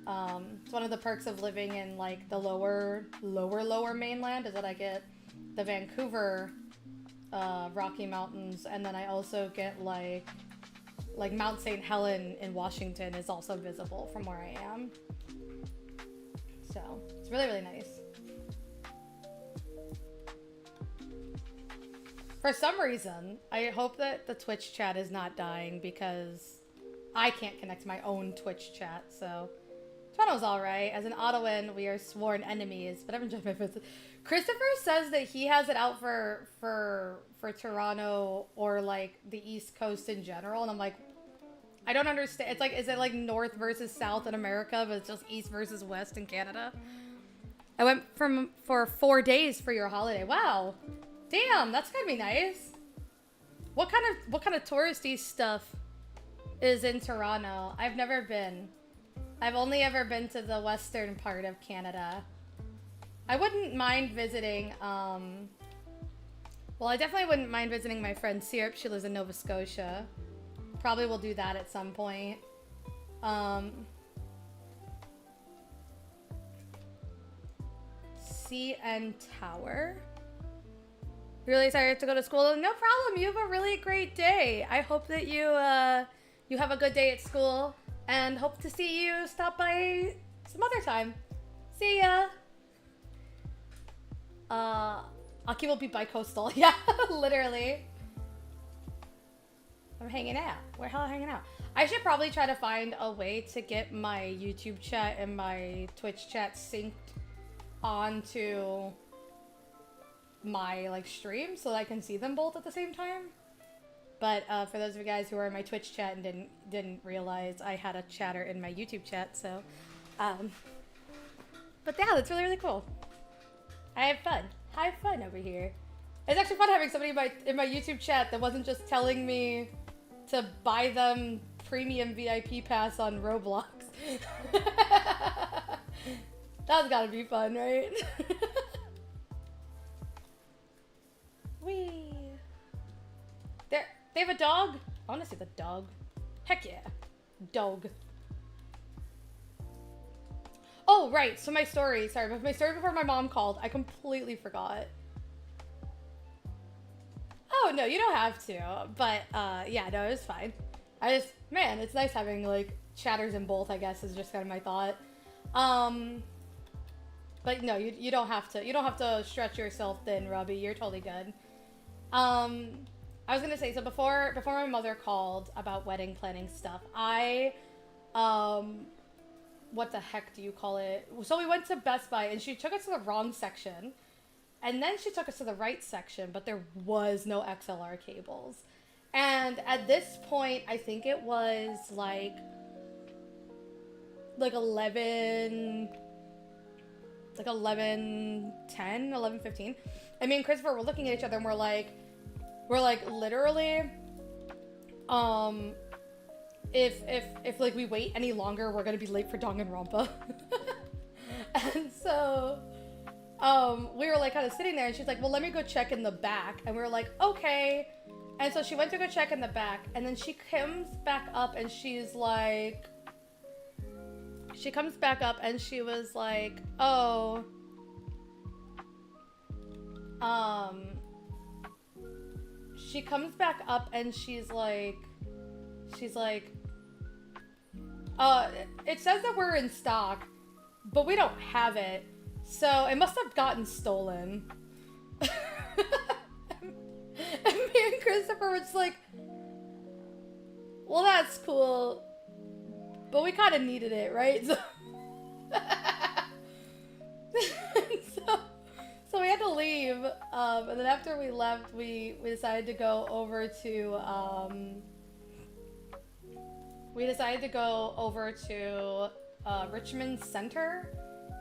It's one of the perks of living in like the lower mainland is that I get the Vancouver Rocky Mountains, and then I also get like Mount St. Helen in Washington is also visible from where I am. So it's really, really nice. For some reason, I hope that the Twitch chat is not dying because I can't connect to my own Twitch chat, so Toronto's alright. As an Ottawan, we are sworn enemies, but I've enjoyed my visit. Christopher says that he has it out for Toronto or like the East Coast in general, and I'm like, I don't understand. It's like, is it like North versus South in America, but it's just East versus West in Canada? I went for 4 days for your holiday. Wow. Damn, that's gonna be nice. What kind of touristy stuff is in Toronto? I've never been. I've only ever been to the western part of Canada. I wouldn't mind visiting, well, I definitely wouldn't mind visiting my friend Syrup. She lives in Nova Scotia. Probably will do that at some point. CN Tower. Really tired to go to school? No problem. You have a really great day. I hope that you have a good day at school, and hope to see you stop by some other time. See ya. Aki will be bi-coastal. Yeah, literally. I'm hanging out. Where the hell am I hanging out? I should probably try to find a way to get my YouTube chat and my Twitch chat synced onto my like stream so that I can see them both at the same time. But for those of you guys who are in my Twitch chat and didn't realize I had a chatter in my YouTube chat, so but yeah, that's really, really cool. I have fun. Have fun over here. It's actually fun having somebody in my YouTube chat that wasn't just telling me to buy them premium VIP pass on Roblox. That's gotta be fun, right? Whee! They have a dog? I wanna see the dog. Heck yeah. Dog. Oh, right. So my story. Sorry, but my story before my mom called. I completely forgot. Oh, no, you don't have to. But, yeah, no, it was fine. Man, it's nice having, like, chatters in both, I guess, is just kind of my thought. But no, you don't have to. You don't have to stretch yourself thin, Robbie. You're totally good. I was gonna say, so before my mother called about wedding planning stuff, what the heck do you call it? So we went to Best Buy and she took us to the wrong section. And then she took us to the right section, but there was no XLR cables. And at this point, I think it was like 11:10, 11:15. And me and Christopher were looking at each other and we're like literally, if like we wait any longer, we're gonna be late for Danganronpa. And so, we were like kind of sitting there and she's like, well, let me go check in the back. And we were like, okay. And so she went to go check in the back and then she comes back up and she was like, oh, she comes back up and she's like, it says that we're in stock, but we don't have it. So it must have gotten stolen. And me and Christopher were just like, well, that's cool, but we kind of needed it, right? So we had to leave, and then after we left, we decided to go over to Richmond Center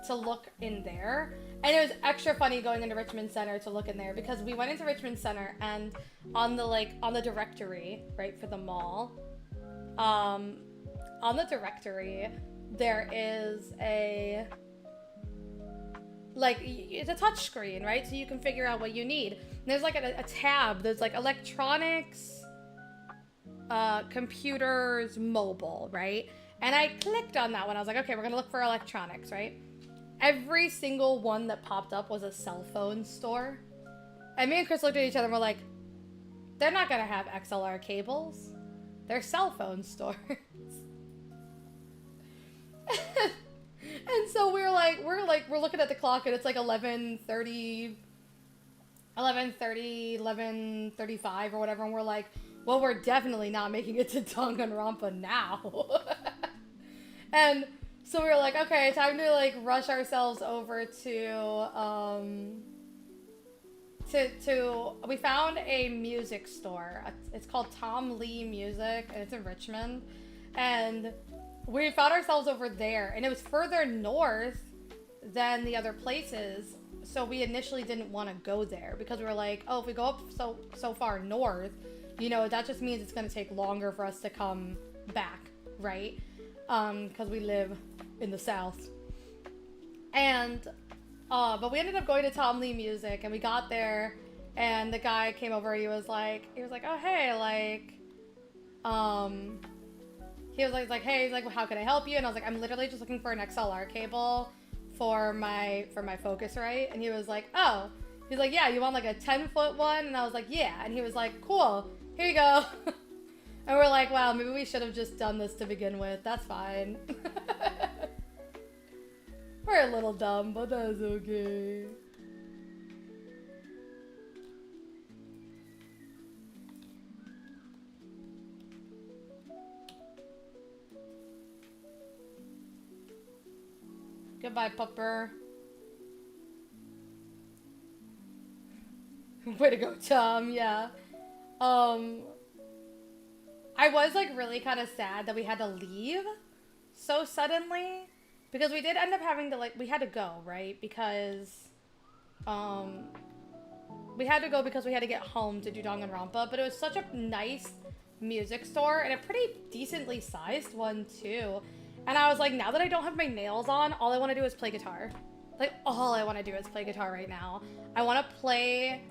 to look in there. And it was extra funny going into Richmond Center to look in there because we went into Richmond Center and on the directory, right, for the mall, on the directory, there is it's a touch screen, right? So you can figure out what you need. And there's like a tab, there's like electronics, computers, mobile, right? And I clicked on that one. I was like, okay, we're gonna look for electronics, right? Every single one that popped up was a cell phone store. And me and Chris looked at each other and we're like, they're not gonna have XLR cables. They're cell phone stores. And so we're looking at the clock and it's like 11:30, 11:35 or whatever. And we're like, well, we're definitely not making it to Danganronpa now. And so we were like, okay, time to like rush ourselves over we found a music store. It's called Tom Lee Music and it's in Richmond. And we found ourselves over there and it was further north than the other places. So we initially didn't want to go there because we were like, oh, if we go up so far north, you know, that just means it's going to take longer for us to come back, right? Because we live in the south. And but we ended up going to Tom Lee Music and we got there and the guy came over and he was like, oh hey, like he was like, hey, he's like, well, how can I help you? And I was like, I'm literally just looking for an XLR cable for my Focusrite. And he was like, oh, he's like, yeah, you want like a 10-foot one? And I was like, yeah. And he was like, cool, here you go. And we're like, wow, maybe we should have just done this to begin with. That's fine. We're a little dumb, but that's okay. Goodbye, pupper. Way to go, Tom. Yeah. I was like really kind of sad that we had to leave so suddenly because we did end up having to we had to go, right? Because We had to go because we had to get home to do Danganronpa, but it was such a nice music store and a pretty decently sized one too. And I was like, now that I don't have my nails on, all I want to do is play guitar. Like, all I want to do is play guitar right now. I want to play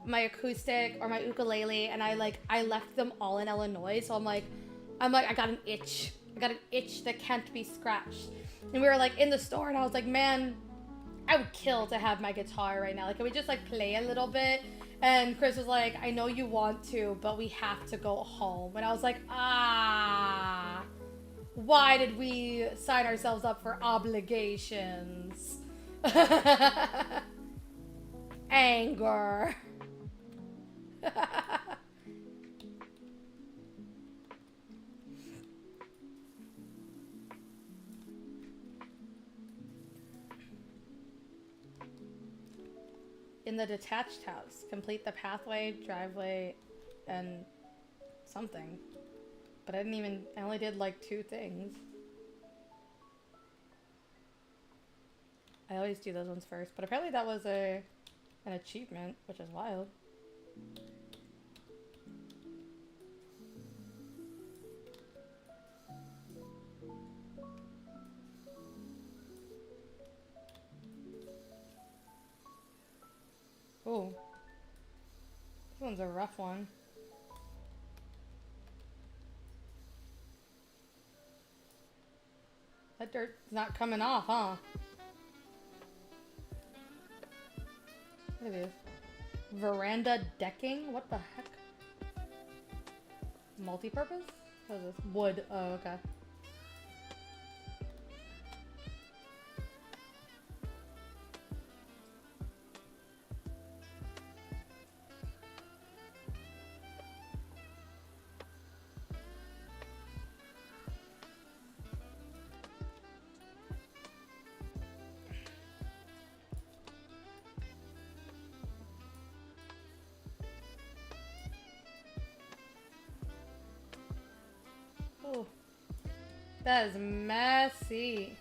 my acoustic or my ukulele, and I left them all in Illinois, so I'm like, I got an itch. I got an itch that can't be scratched. And we were like in the store, and I was like, man, I would kill to have my guitar right now. Like, can we just like play a little bit? And Chris was like, I know you want to, but we have to go home. And I was like, why did we sign ourselves up for obligations? Anger. In the detached house, complete the pathway, driveway, and something. But I only did like 2 things. I always do those ones first, but apparently that was an achievement, which is wild. Oh, this one's a rough one. That dirt's not coming off, huh? What is this? Veranda decking? What the heck? Multi-purpose? What is this? Wood. Oh, okay. Oh, that is messy.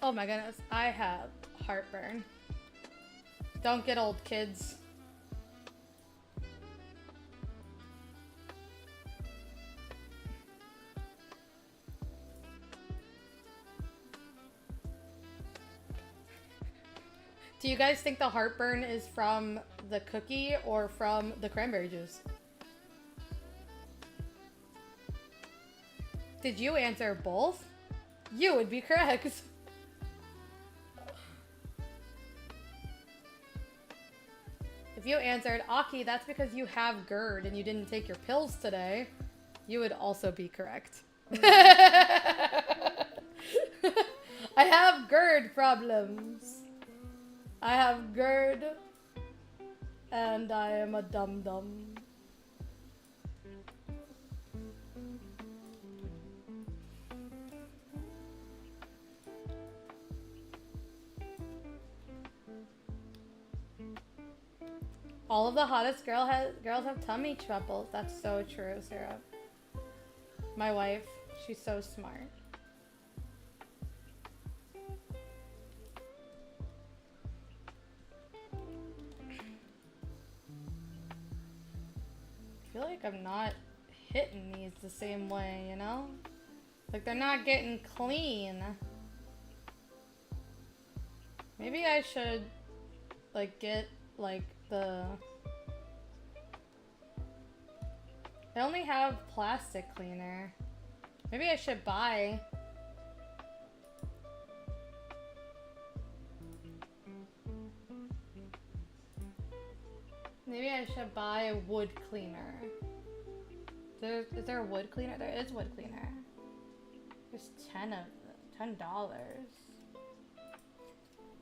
Oh my goodness, I have heartburn. Don't get old, kids. Do you guys think the heartburn is from the cookie or from the cranberry juice? Did you answer both? You would be correct. If you answered, Aki, that's because you have GERD and you didn't take your pills today, you would also be correct. I have GERD problems. I have GERD and I am a dum-dum. All of the hottest girls have tummy troubles. That's so true, Sarah. My wife, she's so smart. I feel like I'm not hitting these the same way, you know? Like they're not getting clean. Maybe I should like get like I only have plastic cleaner. Maybe I should buy a wood cleaner. Is there a wood cleaner? There is wood cleaner. There's 10 of them. $10.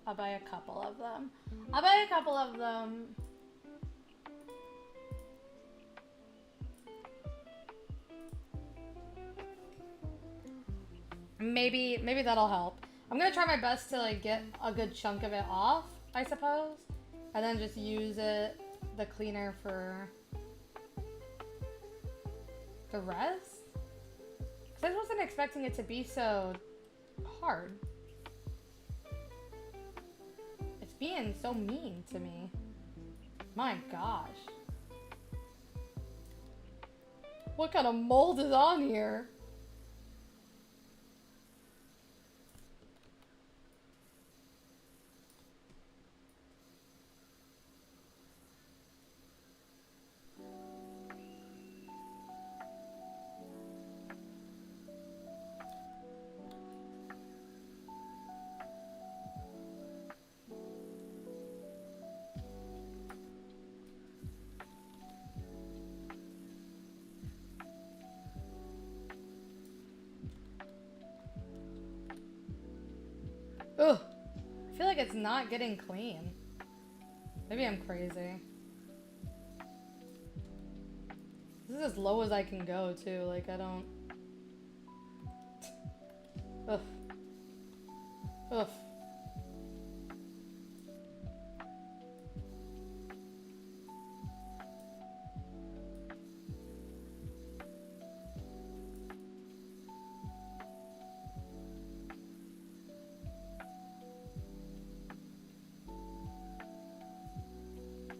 I'll buy a couple of them. maybe that'll help. I'm gonna try my best to like get a good chunk of it off, I suppose, and then just use the cleaner for the rest. 'Cause I wasn't expecting it to be so hard. It's being so mean to me. My gosh. What kind of mold is on here? Ugh. I feel like it's not getting clean. Maybe I'm crazy. This is as low as I can go, too. Like, I don't... Ugh. Ugh.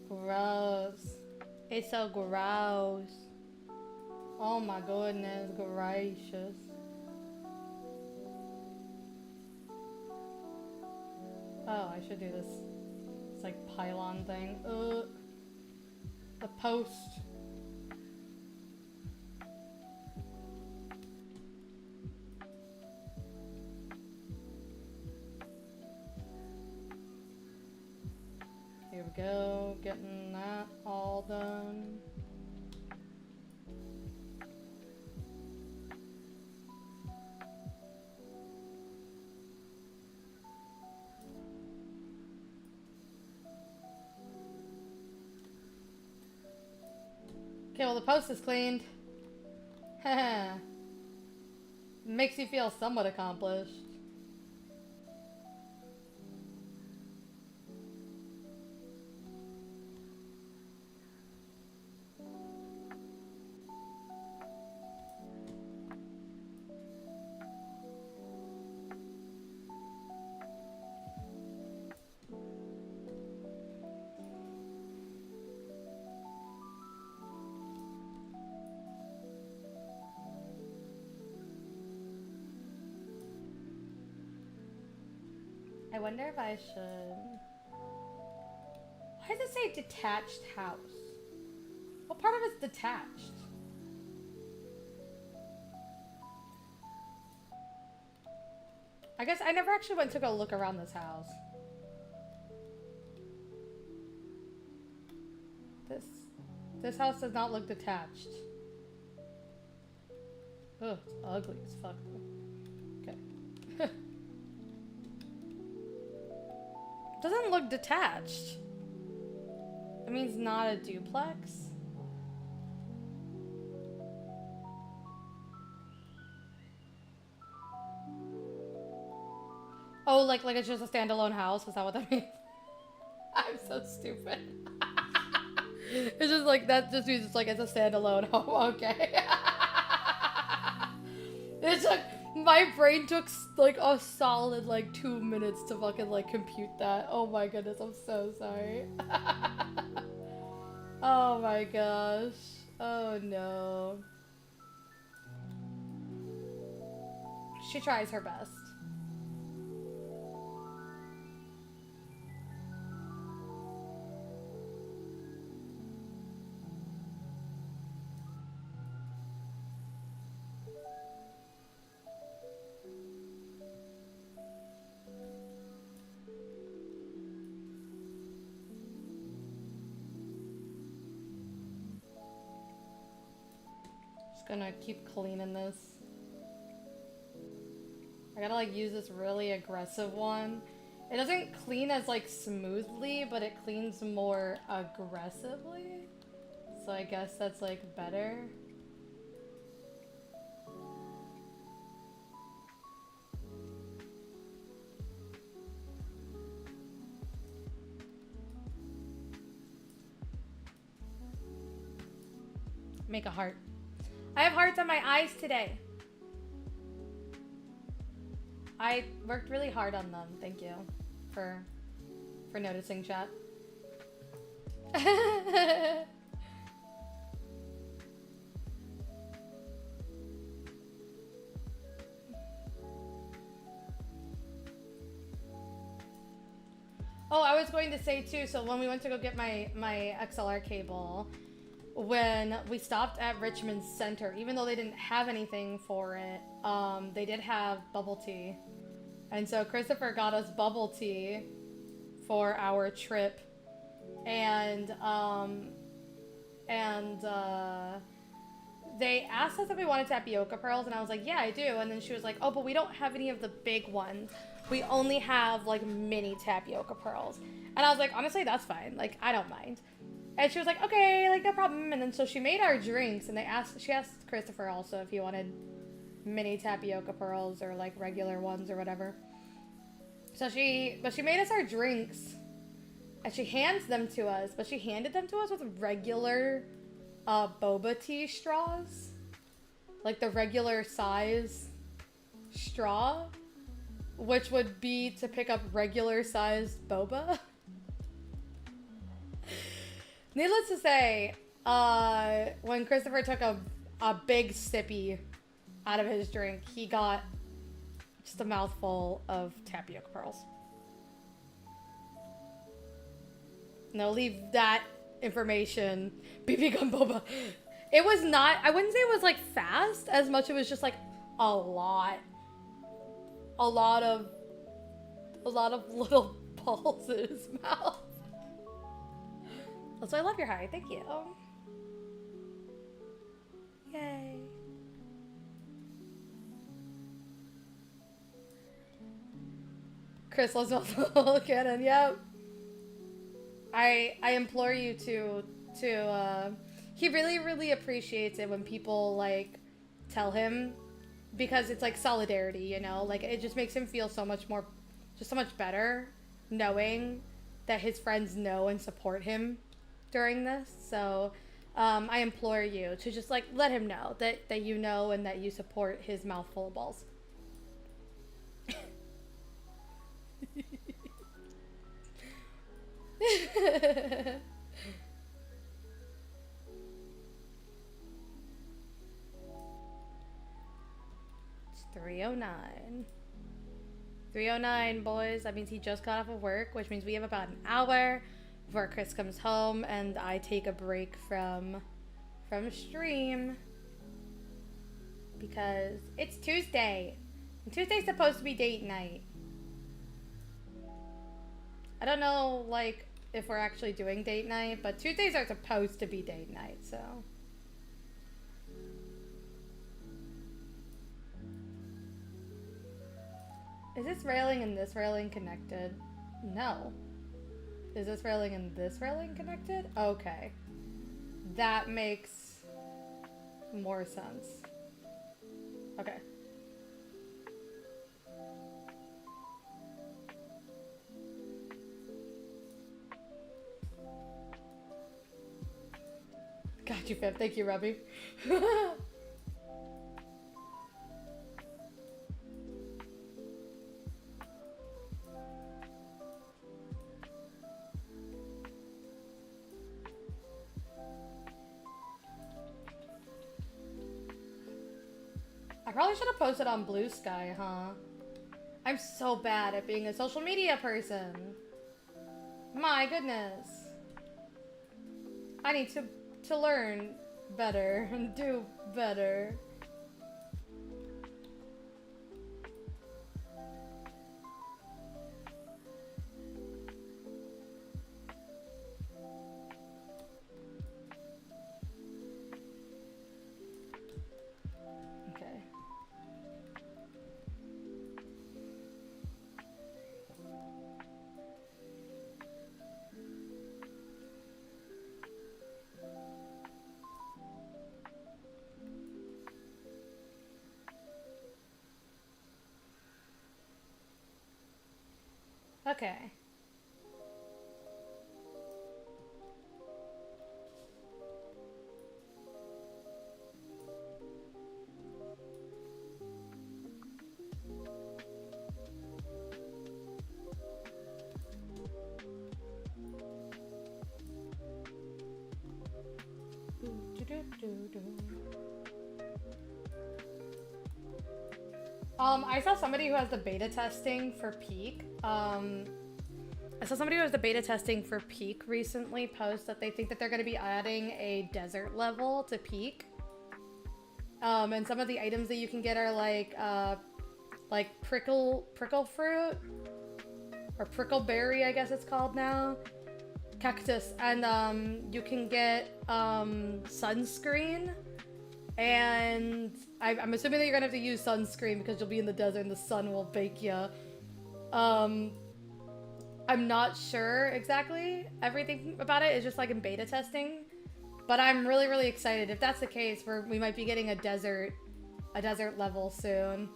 Gross. It's so gross. Oh my goodness gracious. Oh, I should do this. It's like pylon thing. The post. Here we go, getting that all done. Okay, well the post is cleaned. Makes you feel somewhat accomplished. I wonder if I should... Why does it say detached house? What part of it's detached? I guess I never actually went to go look around this house. This house does not look detached. Ugh, it's ugly as fuck though. Okay. Doesn't look detached. It means not a duplex. Oh, like it's just a standalone house? Is that what that means? I'm so stupid. It's just like, that just means it's like it's a standalone home. Okay. It's like, my brain took like a solid like 2 minutes to fucking like compute that. Oh my goodness, I'm so sorry. Oh my gosh. Oh no. She tries her best. Gonna keep cleaning this. I gotta like use this really aggressive one. It doesn't clean as like smoothly, but it cleans more aggressively. So I guess that's like better. make a heart. I have hearts on my eyes today. I worked really hard on them. Thank you for noticing, chat. Oh, I was going to say too, so when we went to go get my XLR cable, when we stopped at Richmond Center, even though they didn't have anything for it, they did have bubble tea. And so Christopher got us bubble tea for our trip. And they asked us if we wanted tapioca pearls, and I was like, yeah, I do. And then she was like, oh, but we don't have any of the big ones. We only have, like, mini tapioca pearls. And I was like, honestly, that's fine. Like, I don't mind. And she was like, okay, like, no problem. And then so she made our drinks, and she asked Christopher also if he wanted mini tapioca pearls or, like, regular ones or whatever. But she made us our drinks, and she hands them to us, but she handed them to us with regular boba tea straws. Like, the regular size straw, which would be to pick up regular sized boba. Needless to say, when Christopher took a big sippy out of his drink, he got just a mouthful of tapioca pearls. No, leave that information. BB gun boba. It was not, I wouldn't say it was like fast as much. It was just like a lot of little balls in his mouth. Also, I love your height. Thank you. Yay. Chris loves multiple cannon. Yep. I implore you to he really appreciates it when people like tell him, because it's like solidarity, you know, like it just makes him feel so much better knowing that his friends know and support him during this. So I implore you to just like let him know that you know and that you support his mouthful of balls. It's 3:09. 3:09, boys. That means he just got off of work, which means we have about an hour before Chris comes home and I take a break from stream, because it's Tuesday. And Tuesday's supposed to be date night. I don't know, like, if we're actually doing date night, but Tuesdays are supposed to be date night, so. Is this railing and this railing connected? No. Is this railing and this railing connected? Okay. That makes more sense. Okay. Got you, Fib. Thank you, Robbie. I probably should have posted on Blue Sky, huh? I'm so bad at being a social media person. My goodness. I need to learn better and do better. Okay. Okay. I saw somebody who has the beta testing for Peak. I saw somebody who has the beta testing for Peak recently post that they think that they're going to be adding a desert level to Peak. And some of the items that you can get are like prickle fruit or prickleberry, I guess it's called now. Cactus, and you can get sunscreen. And I'm assuming that you're gonna have to use sunscreen because you'll be in the desert and the sun will bake you. I'm not sure exactly everything about it. It's just like in beta testing. But I'm really, really excited. If that's the case, we might be getting a desert level soon.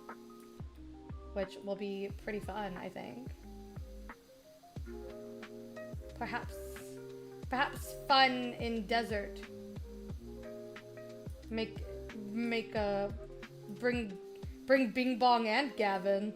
Which will be pretty fun, I think. Perhaps fun in desert. Bring Bing Bong and Gavin.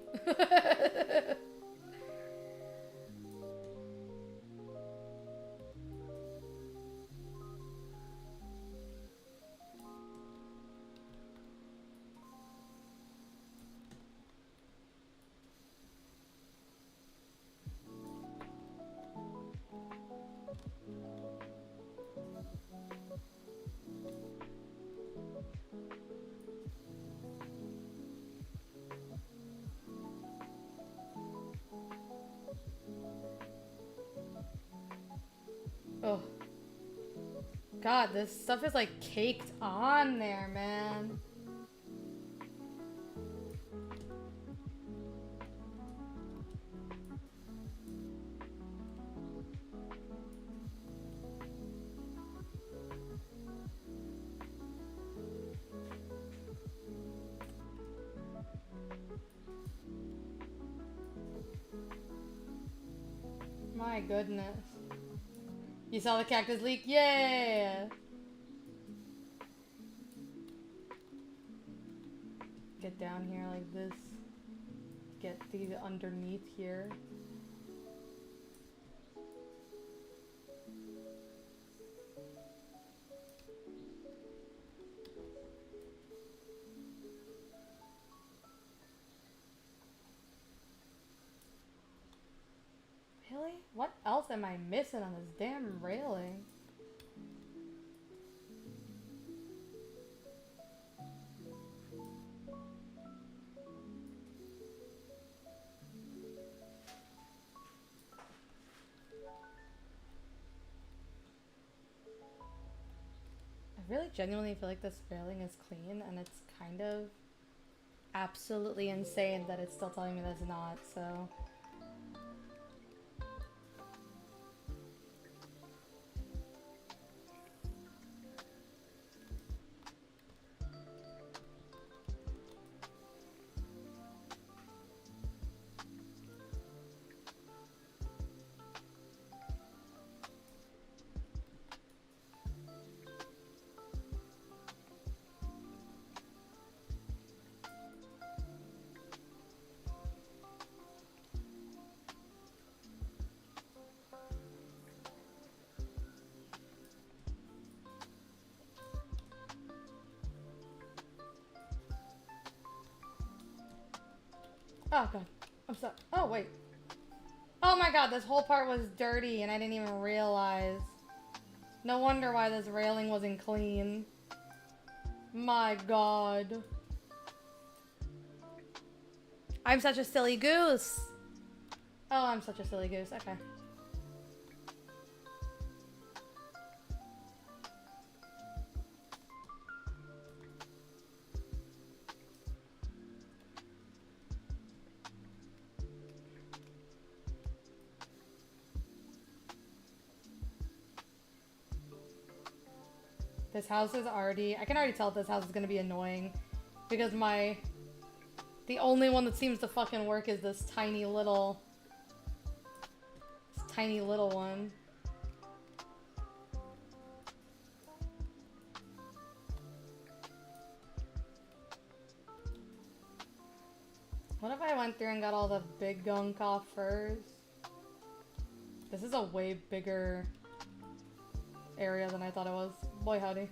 Oh. God, this stuff is like caked on there, man. My goodness. You saw the cactus leak? Yeah! Get down here like this. Get the underneath here. Really? What else am I missing on this damn railing? I really genuinely feel like this railing is clean, and it's kind of absolutely insane that it's still telling me that it's not, so... Oh god, I'm stuck. Oh wait. Oh my god, this whole part was dirty and I didn't even realize. No wonder why this railing wasn't clean. My god. I'm such a silly goose. Oh, I'm such a silly goose. Okay. This house is I can already tell this house is gonna be annoying because the only one that seems to fucking work is this tiny little one. What if I went through and got all the big gunk off first? This is a way bigger area than I thought it was. Boy howdy.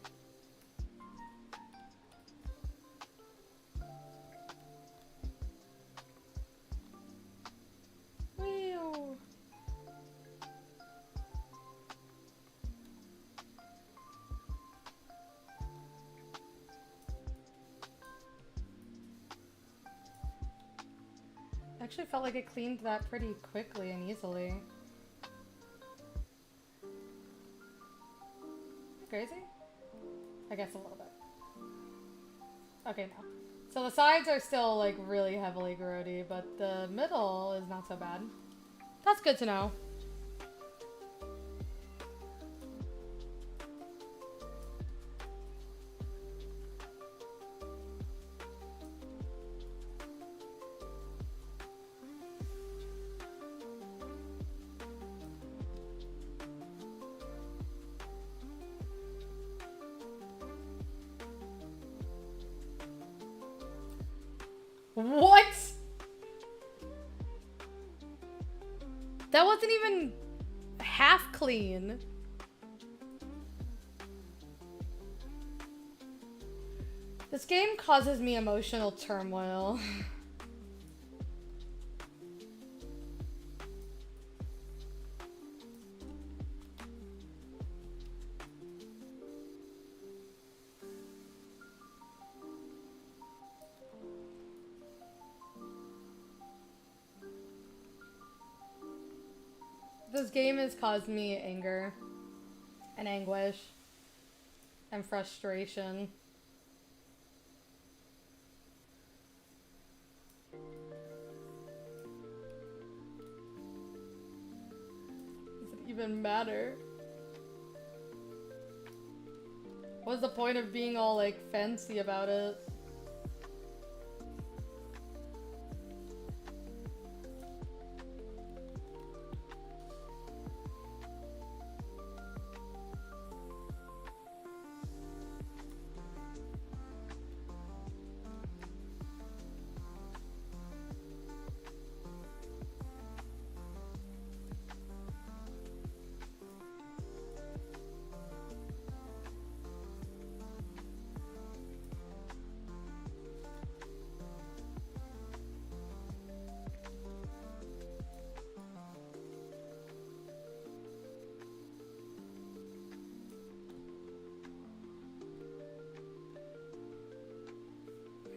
Actually felt like it cleaned that pretty quickly and easily. Crazy? I guess a little bit. Okay, no. So the sides are still like really heavily grody, but the middle is not so bad. That's good to know. What? That wasn't even half clean. This game causes me emotional turmoil. This game has caused me anger and anguish and frustration. Does it even matter? What's the point of being all like fancy about it?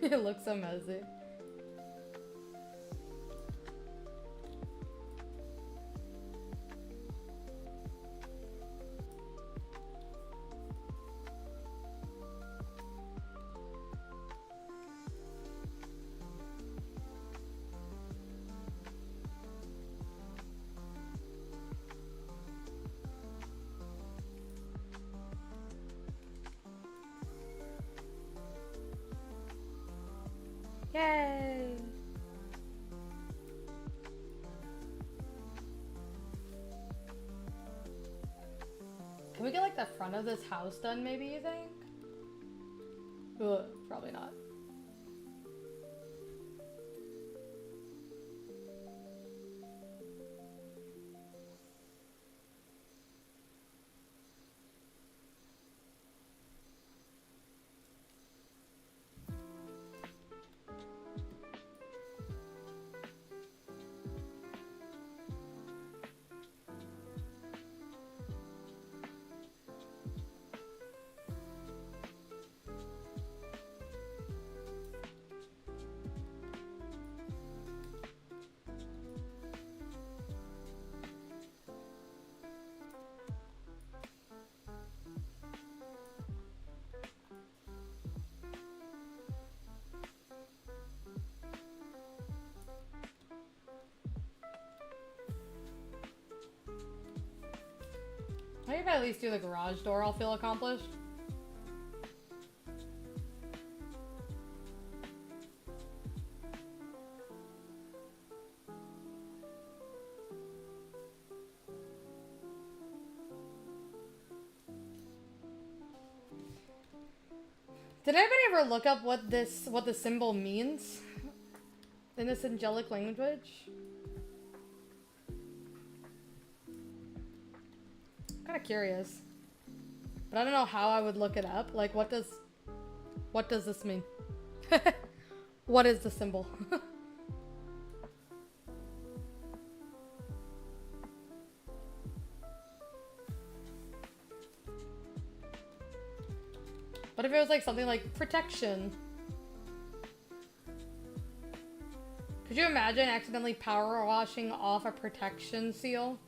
It looks so messy. Yay! Can we get like the front of this house done maybe, you think? Ugh, probably not. Maybe if I at least do the garage door, I'll feel accomplished. Did anybody ever look up what the symbol means in this angelic language? I'm kind of curious, but I don't know how I would look it up. Like, what does this mean? What is the symbol? What if it was like something like protection? Could you imagine accidentally power washing off a protection seal?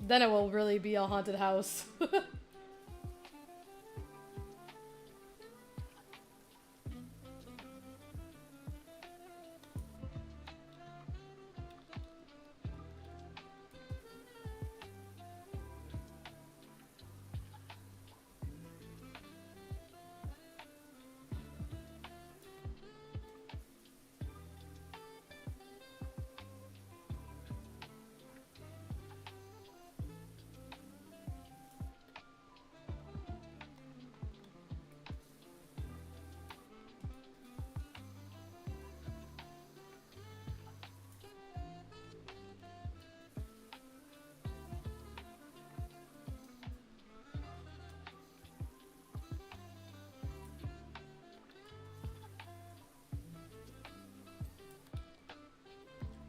Then it will really be a haunted house.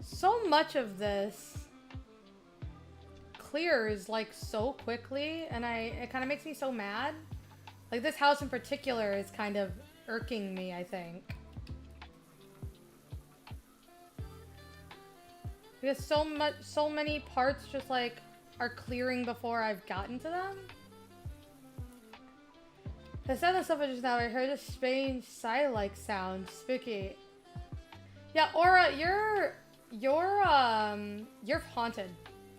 So much of this clears like so quickly, and it kind of makes me so mad. Like this house in particular is kind of irking me, I think. Because so many parts just like are clearing before I've gotten to them. I said this stuff just now. I heard a strange sigh-like sound. Spooky. Yeah, Aura, you're haunted.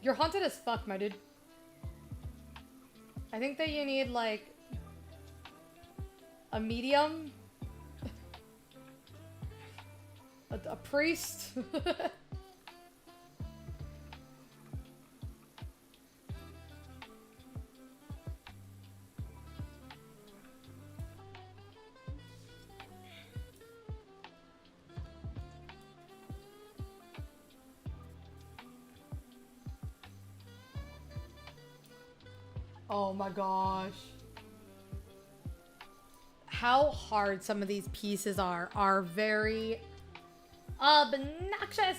You're haunted as fuck, my dude. I think that you need like a medium, a priest. Oh my gosh. How hard some of these pieces are very obnoxious.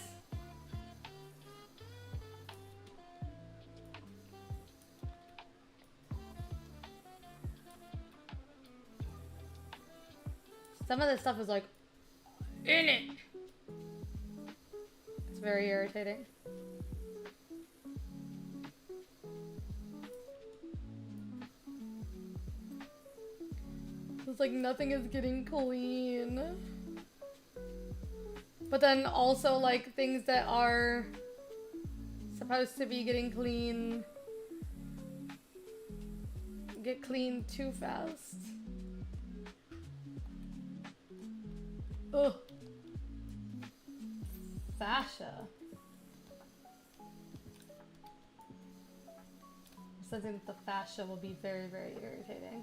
Some of this stuff is like in it. It's very irritating. It's like nothing is getting clean. But then also like things that are supposed to be getting clean get clean too fast. Ugh. Fascia. Sensing that the fascia will be very, very irritating.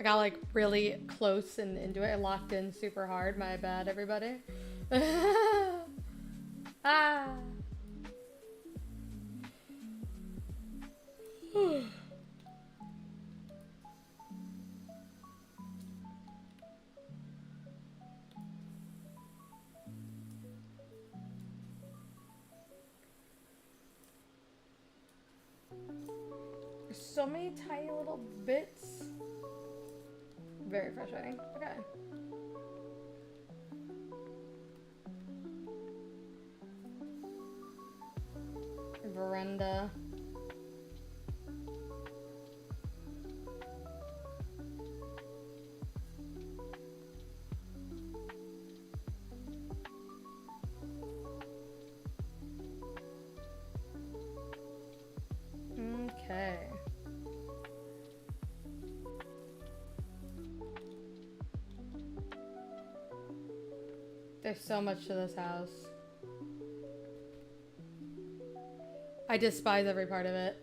I got like really close and into it. I locked in super hard. My bad, everybody. Ah. There's so many tiny little bits. Very frustrating. Okay. Veranda. Okay. There's so much to this house. I despise every part of it.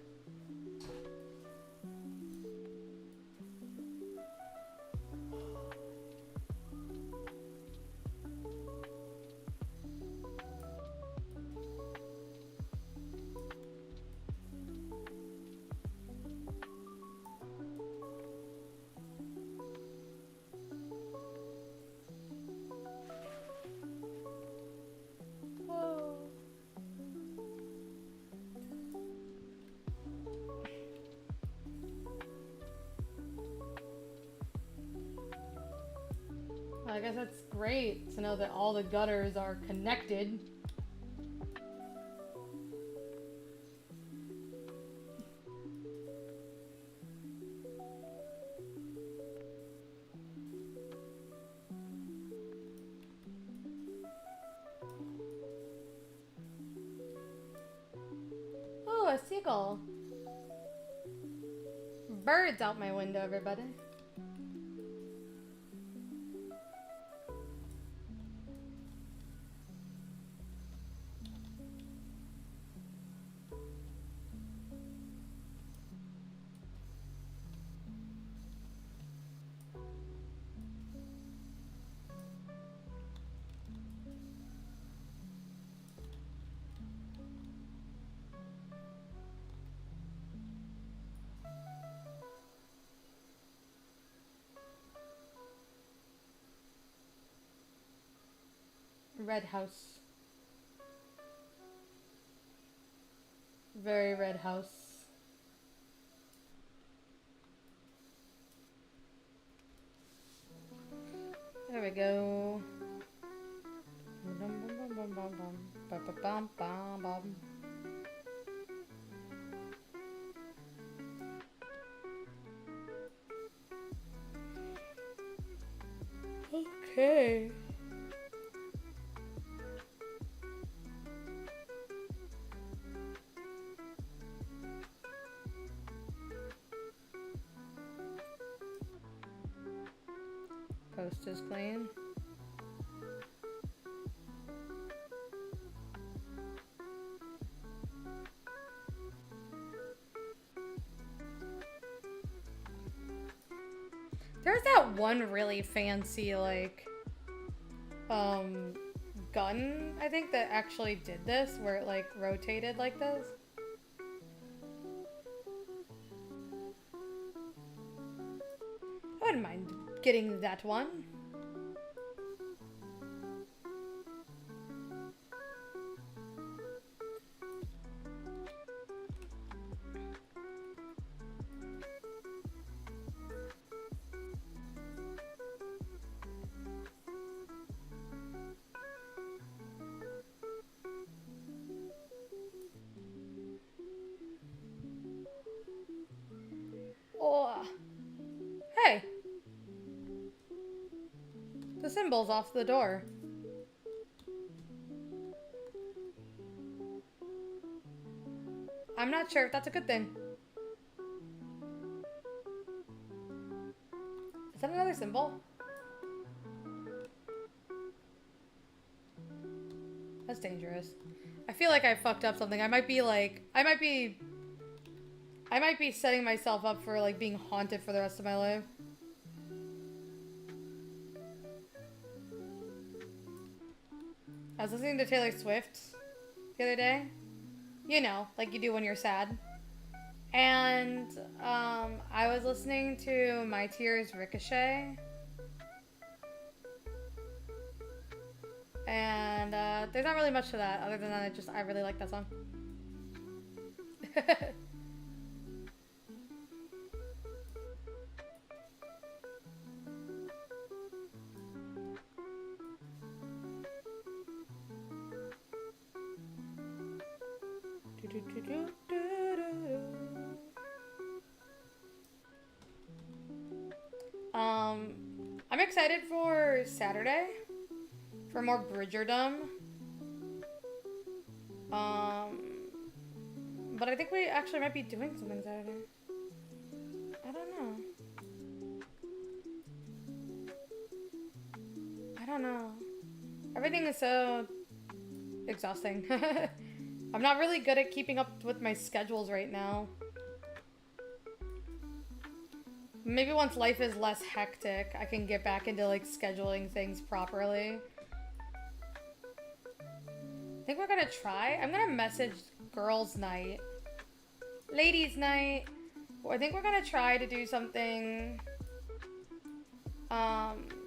guess that's great to know that all the gutters are connected. Oh, a seagull. Birds out my window, everybody. Red house. Very red house. There we go. Okay. Coast is clean. There's that one really fancy, like, gun, I think, that actually did this, where it, like, rotated like this. I wouldn't mind getting that one. Oh. Hey. The symbol's off the door. I'm not sure if that's a good thing. Is that another symbol? That's dangerous. I feel like I fucked up something. I might be setting myself up for, like, being haunted for the rest of my life. I was listening to Taylor Swift the other day. You know, like you do when you're sad. And, I was listening to My Tears Ricochet. And, there's not really much to that, other than that I really like that song. I'm excited for Saturday for more Bridgerdom. But I think we actually might be doing something Saturday. I don't know. Everything is so exhausting. I'm not really good at keeping up with my schedules right now. Maybe once life is less hectic, I can get back into, like, scheduling things properly. I think we're gonna try. I'm gonna message girls' night. Ladies' night. I think we're gonna try to do something,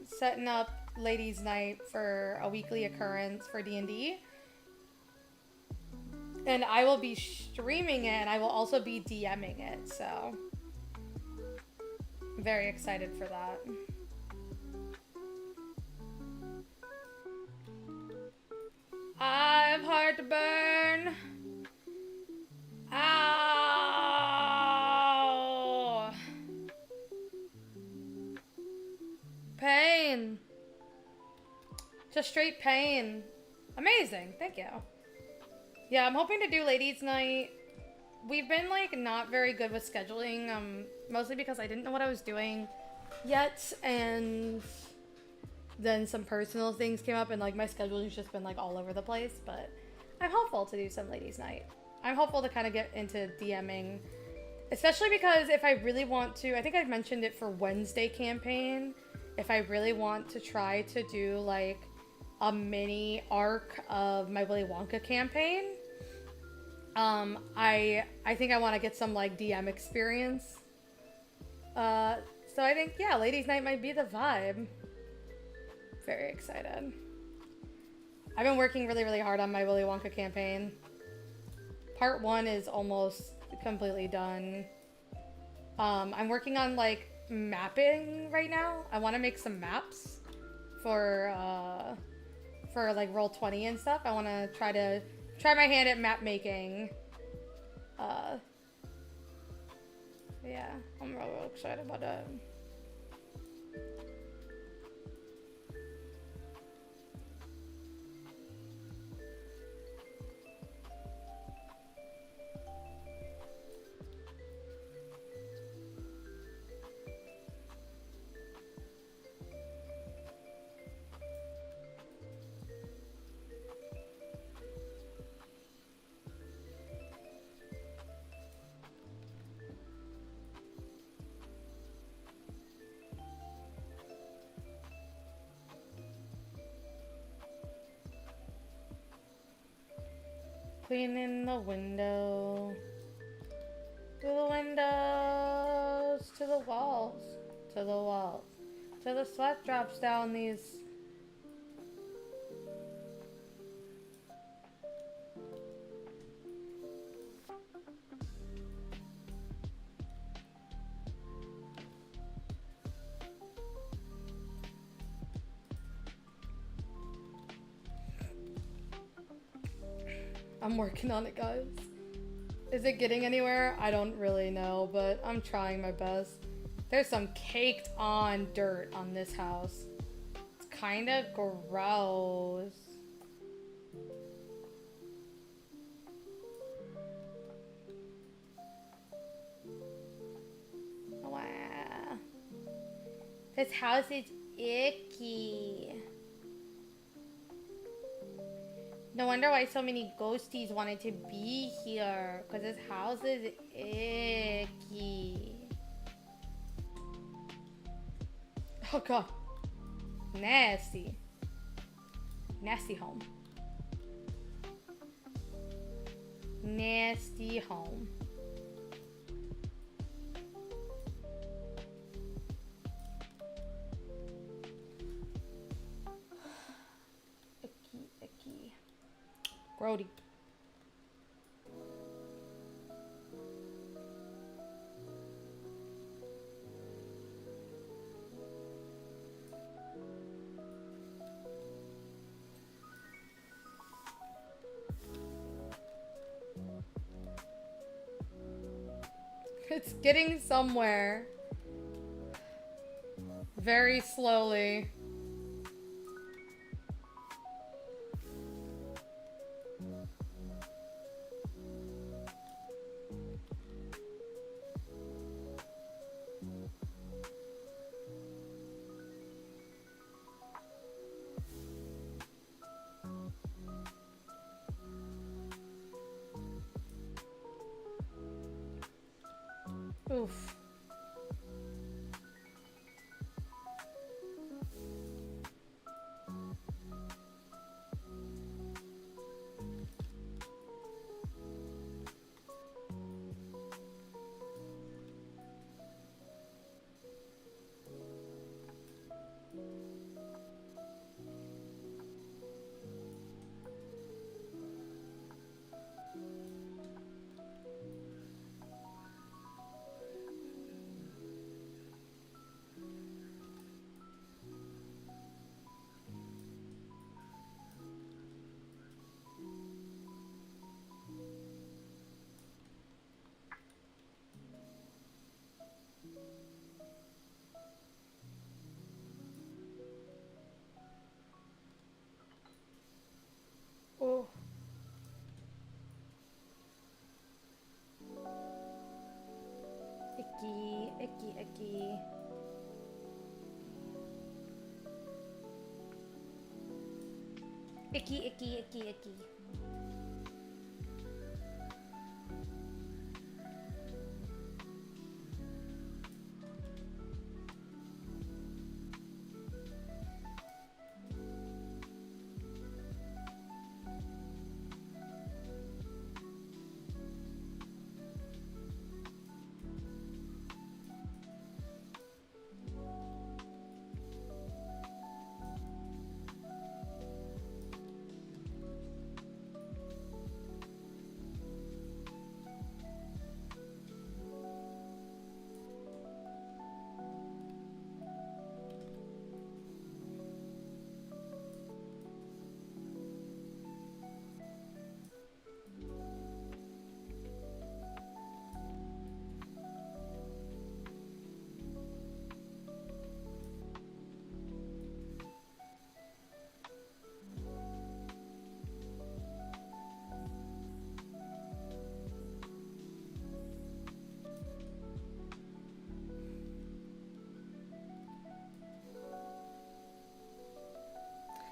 setting up ladies' night for a weekly occurrence for D&D. And I will be streaming it, and I will also be DMing it, so I'm very excited for that. to burn. Ow! Pain. Just straight pain. Amazing. Thank you. Yeah, I'm hoping to do ladies' night. We've been like not very good with scheduling, mostly because I didn't know what I was doing yet, and then some personal things came up, and like my schedule has just been like all over the place. But I'm hopeful to do some ladies' night. I'm hopeful to kind of get into DMing, especially because if I really want to, I think I've mentioned it for Wednesday campaign. If I really want to try to do like a mini arc of my Willy Wonka campaign, I think I want to get some like DM experience. So I think, yeah, ladies' night might be the vibe. Very excited. I've been working really, really hard on my Willy Wonka campaign. Part 1 is almost completely done. I'm working on like mapping right now. I want to make some maps for like Roll20 and stuff. I want to try my hand at map making. Yeah, I'm really, really excited about it. Cleaning the window. To the windows. To the walls. To the walls. Till the sweat drops down these. I'm working on it, guys. Is it getting anywhere? I don't really know, but I'm trying my best. There's some caked on dirt on this house. It's kind of gross. Wow. This house is icky. No wonder why so many ghosties wanted to be here. Because this house is icky. Oh god. Nasty. Nasty home. Nasty home. Icky. Grody. It's getting somewhere. Very slowly. Oof. Icky, icky, icky, icky.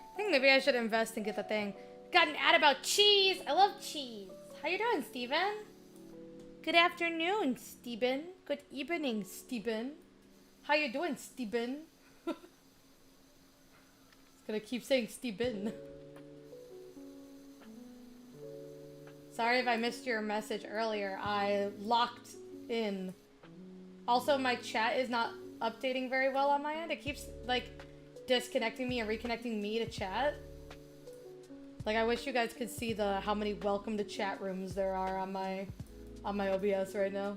I think maybe I should invest and get the thing. Got an ad about cheese. I love cheese. How you doing, Steven? Good afternoon, Steven. Good evening, Steven. How you doing, Steven? Gonna keep saying Steven. Sorry if I missed your message earlier. I locked in. Also, my chat is not updating very well on my end. It keeps, like, disconnecting me and reconnecting me to chat. Like, I wish you guys could see the how many welcome to chat rooms there are on my OBS right now.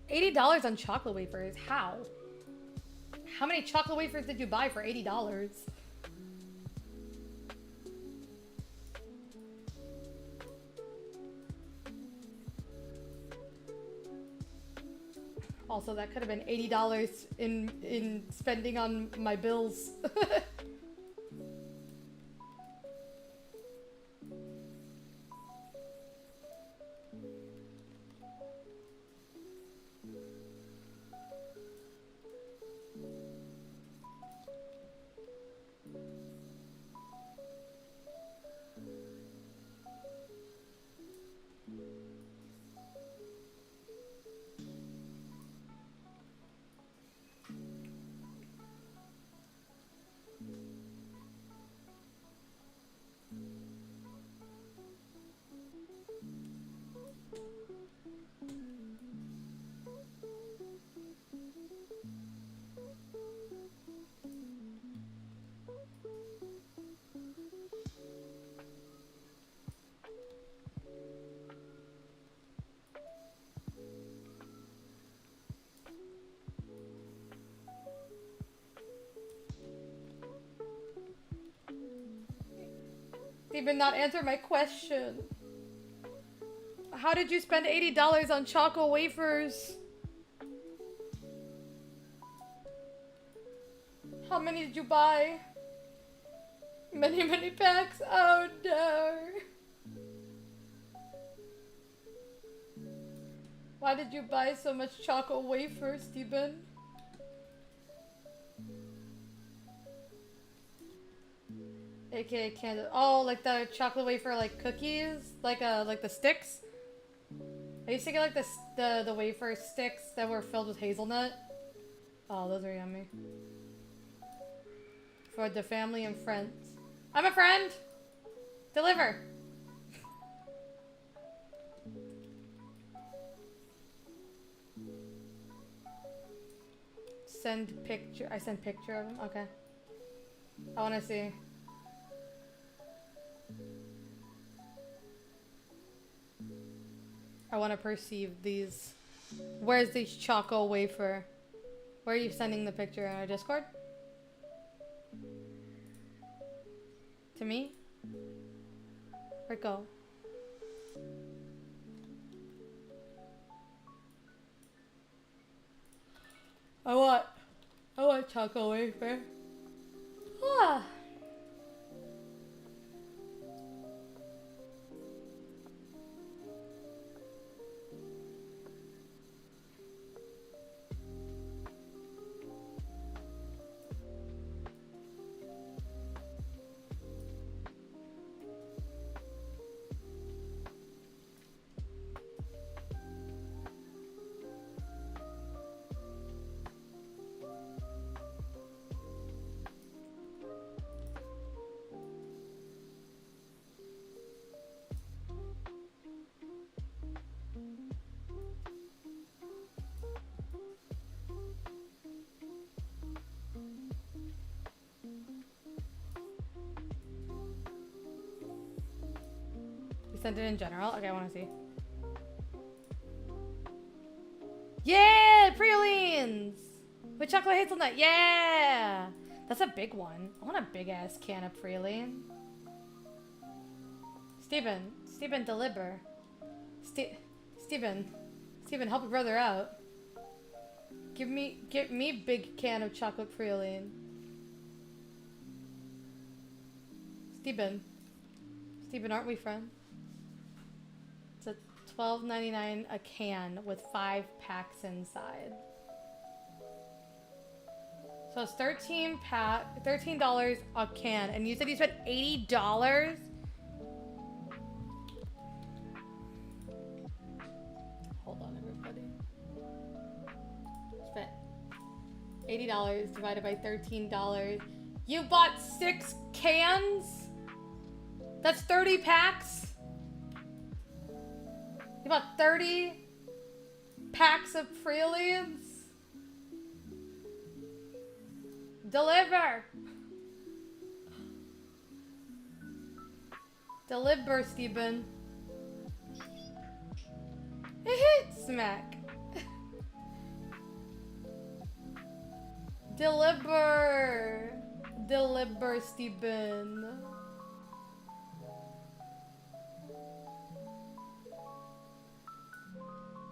$80 on chocolate wafers. How? How many chocolate wafers did you buy for $80? Also, that could have been $80 in spending on my bills. Even not answer my question. How did you spend $80 on chocolate wafers? How many did you buy? Many, many packs? Oh no. Why did you buy so much chocolate wafers, Steven? AKA candle. Oh, like the chocolate wafer, like cookies, like the sticks. I used to get like the wafer sticks that were filled with hazelnut. Oh, those are yummy. For the family and friends. I'm a friend. Deliver. send picture. I sent picture of him. Okay. I want to see. I want to perceive these. Where's the choco wafer? Where are you sending the picture? In our Discord? To me? Where'd it go? I want choco wafer. Ah. Send it in general? Okay, I want to see. Yeah! Pralines! With chocolate hazelnut. Yeah! That's a big one. I want a big ass can of praline. Steven, deliver. Steven, help a brother out. Get me big can of chocolate praline. Steven, aren't we friends? It's a $12.99 a can with 5 packs inside. So it's $13 a can, and you said you spent $80? Hold on, everybody. Spent $80 divided by $13. You bought 6 cans? That's 30 packs? You bought 30 packs of pralines? Deliver! Deliver, Steven. Smack. Deliver! Deliver, Steven.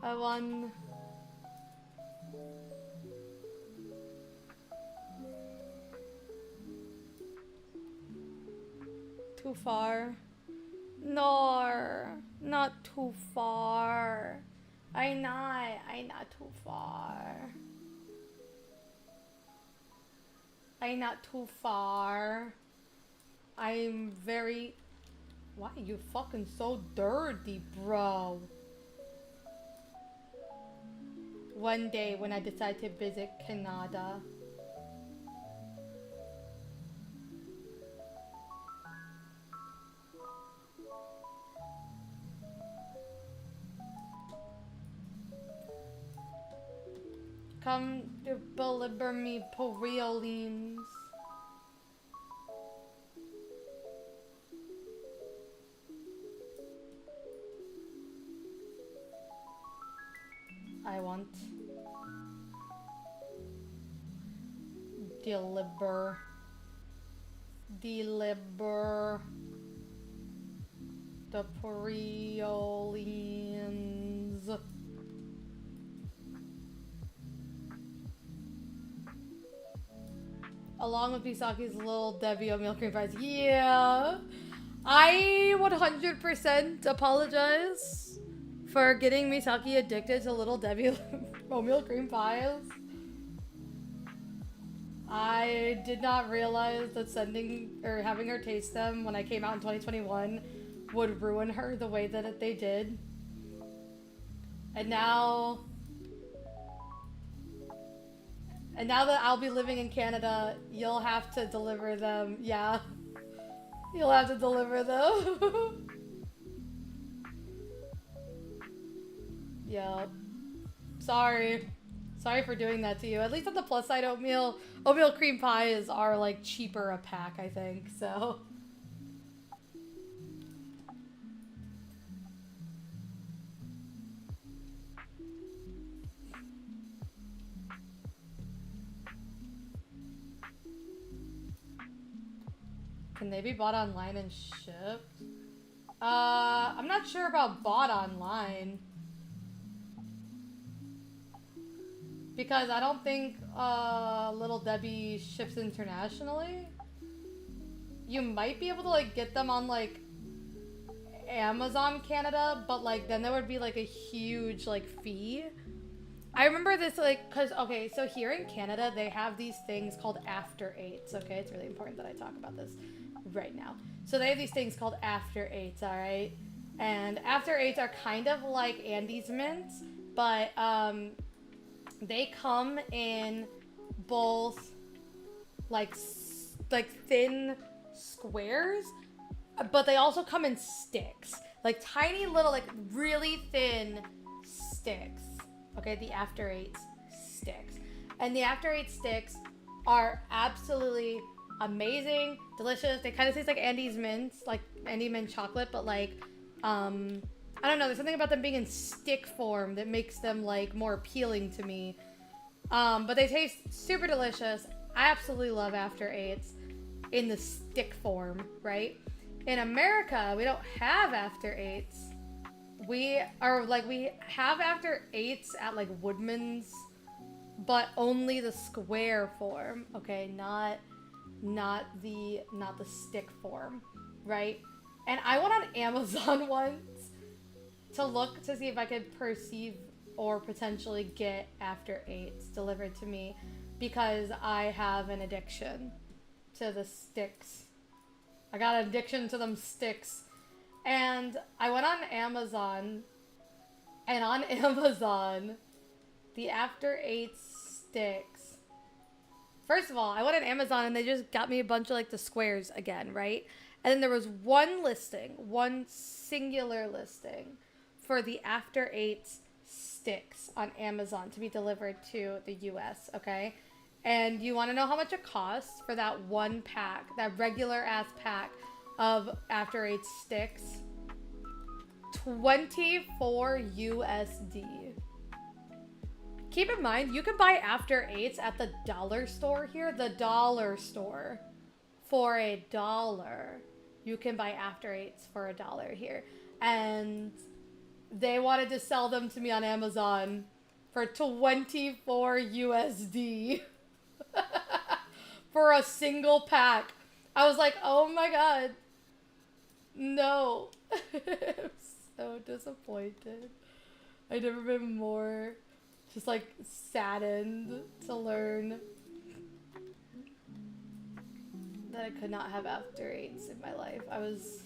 I won. Too far. No, not too far. I not too far. I not too far. I'm very. Why are you fucking so dirty, bro? One day when I decide to visit Canada. Come deliver me pralines. I want. Deliver. The pralines. Along with Misaki's Little Debbie oatmeal cream pies. Yeah. I 100% apologize for getting Misaki addicted to Little Debbie oatmeal cream pies. I did not realize that sending or having her taste them when I came out in 2021 would ruin her the way that they did. And now that I'll be living in Canada, you'll have to deliver them. Yeah. You'll have to deliver them. Yup. Sorry. Sorry for doing that to you. At least on the plus side, oatmeal cream pies are like cheaper a pack, I think. So. Can they be bought online and shipped? I'm not sure about bought online. Because I don't think Little Debbie ships internationally. You might be able to like get them on like Amazon Canada, but like then there would be like a huge like fee. I remember this like cuz okay, so here in Canada they have these things called after eights, okay? It's really important that I talk about this right now. So they have these things called after eights, all right? And after eights are kind of like Andes mints, but they come in both like thin squares, but they also come in sticks, like tiny little like really thin sticks. Okay, the after eight sticks, and the after eight sticks are absolutely amazing, delicious. They kind of taste like Andes mints, like Andes mint chocolate, but like I don't know, there's something about them being in stick form that makes them like more appealing to me. But they taste super delicious. I absolutely love after eights in the stick form, right? In America, we don't have after eights. We have after eights at like Woodman's, but only the square form, okay? Not the stick form, right? And I went on Amazon once to look to see if I could perceive or potentially get after eights delivered to me because I have an addiction to the sticks. I got an addiction to them sticks. And I went on Amazon, and on Amazon, the after eights sticks. First of all, I went on Amazon and they just got me a bunch of like the squares again, right? And then there was one singular listing for the after eights sticks on Amazon to be delivered to the US, okay? And you want to know how much it costs for that one pack, that regular ass pack of after eight sticks? $24 USD. Keep in mind, you can buy after eights at the dollar store here, the dollar store, for $1. You can buy after eights for $1 here. And they wanted to sell them to me on Amazon for 24 USD for a single pack. I was like, oh my god, no. I'm so disappointed. I've never been more just like saddened to learn that I could not have after eights in my life. I was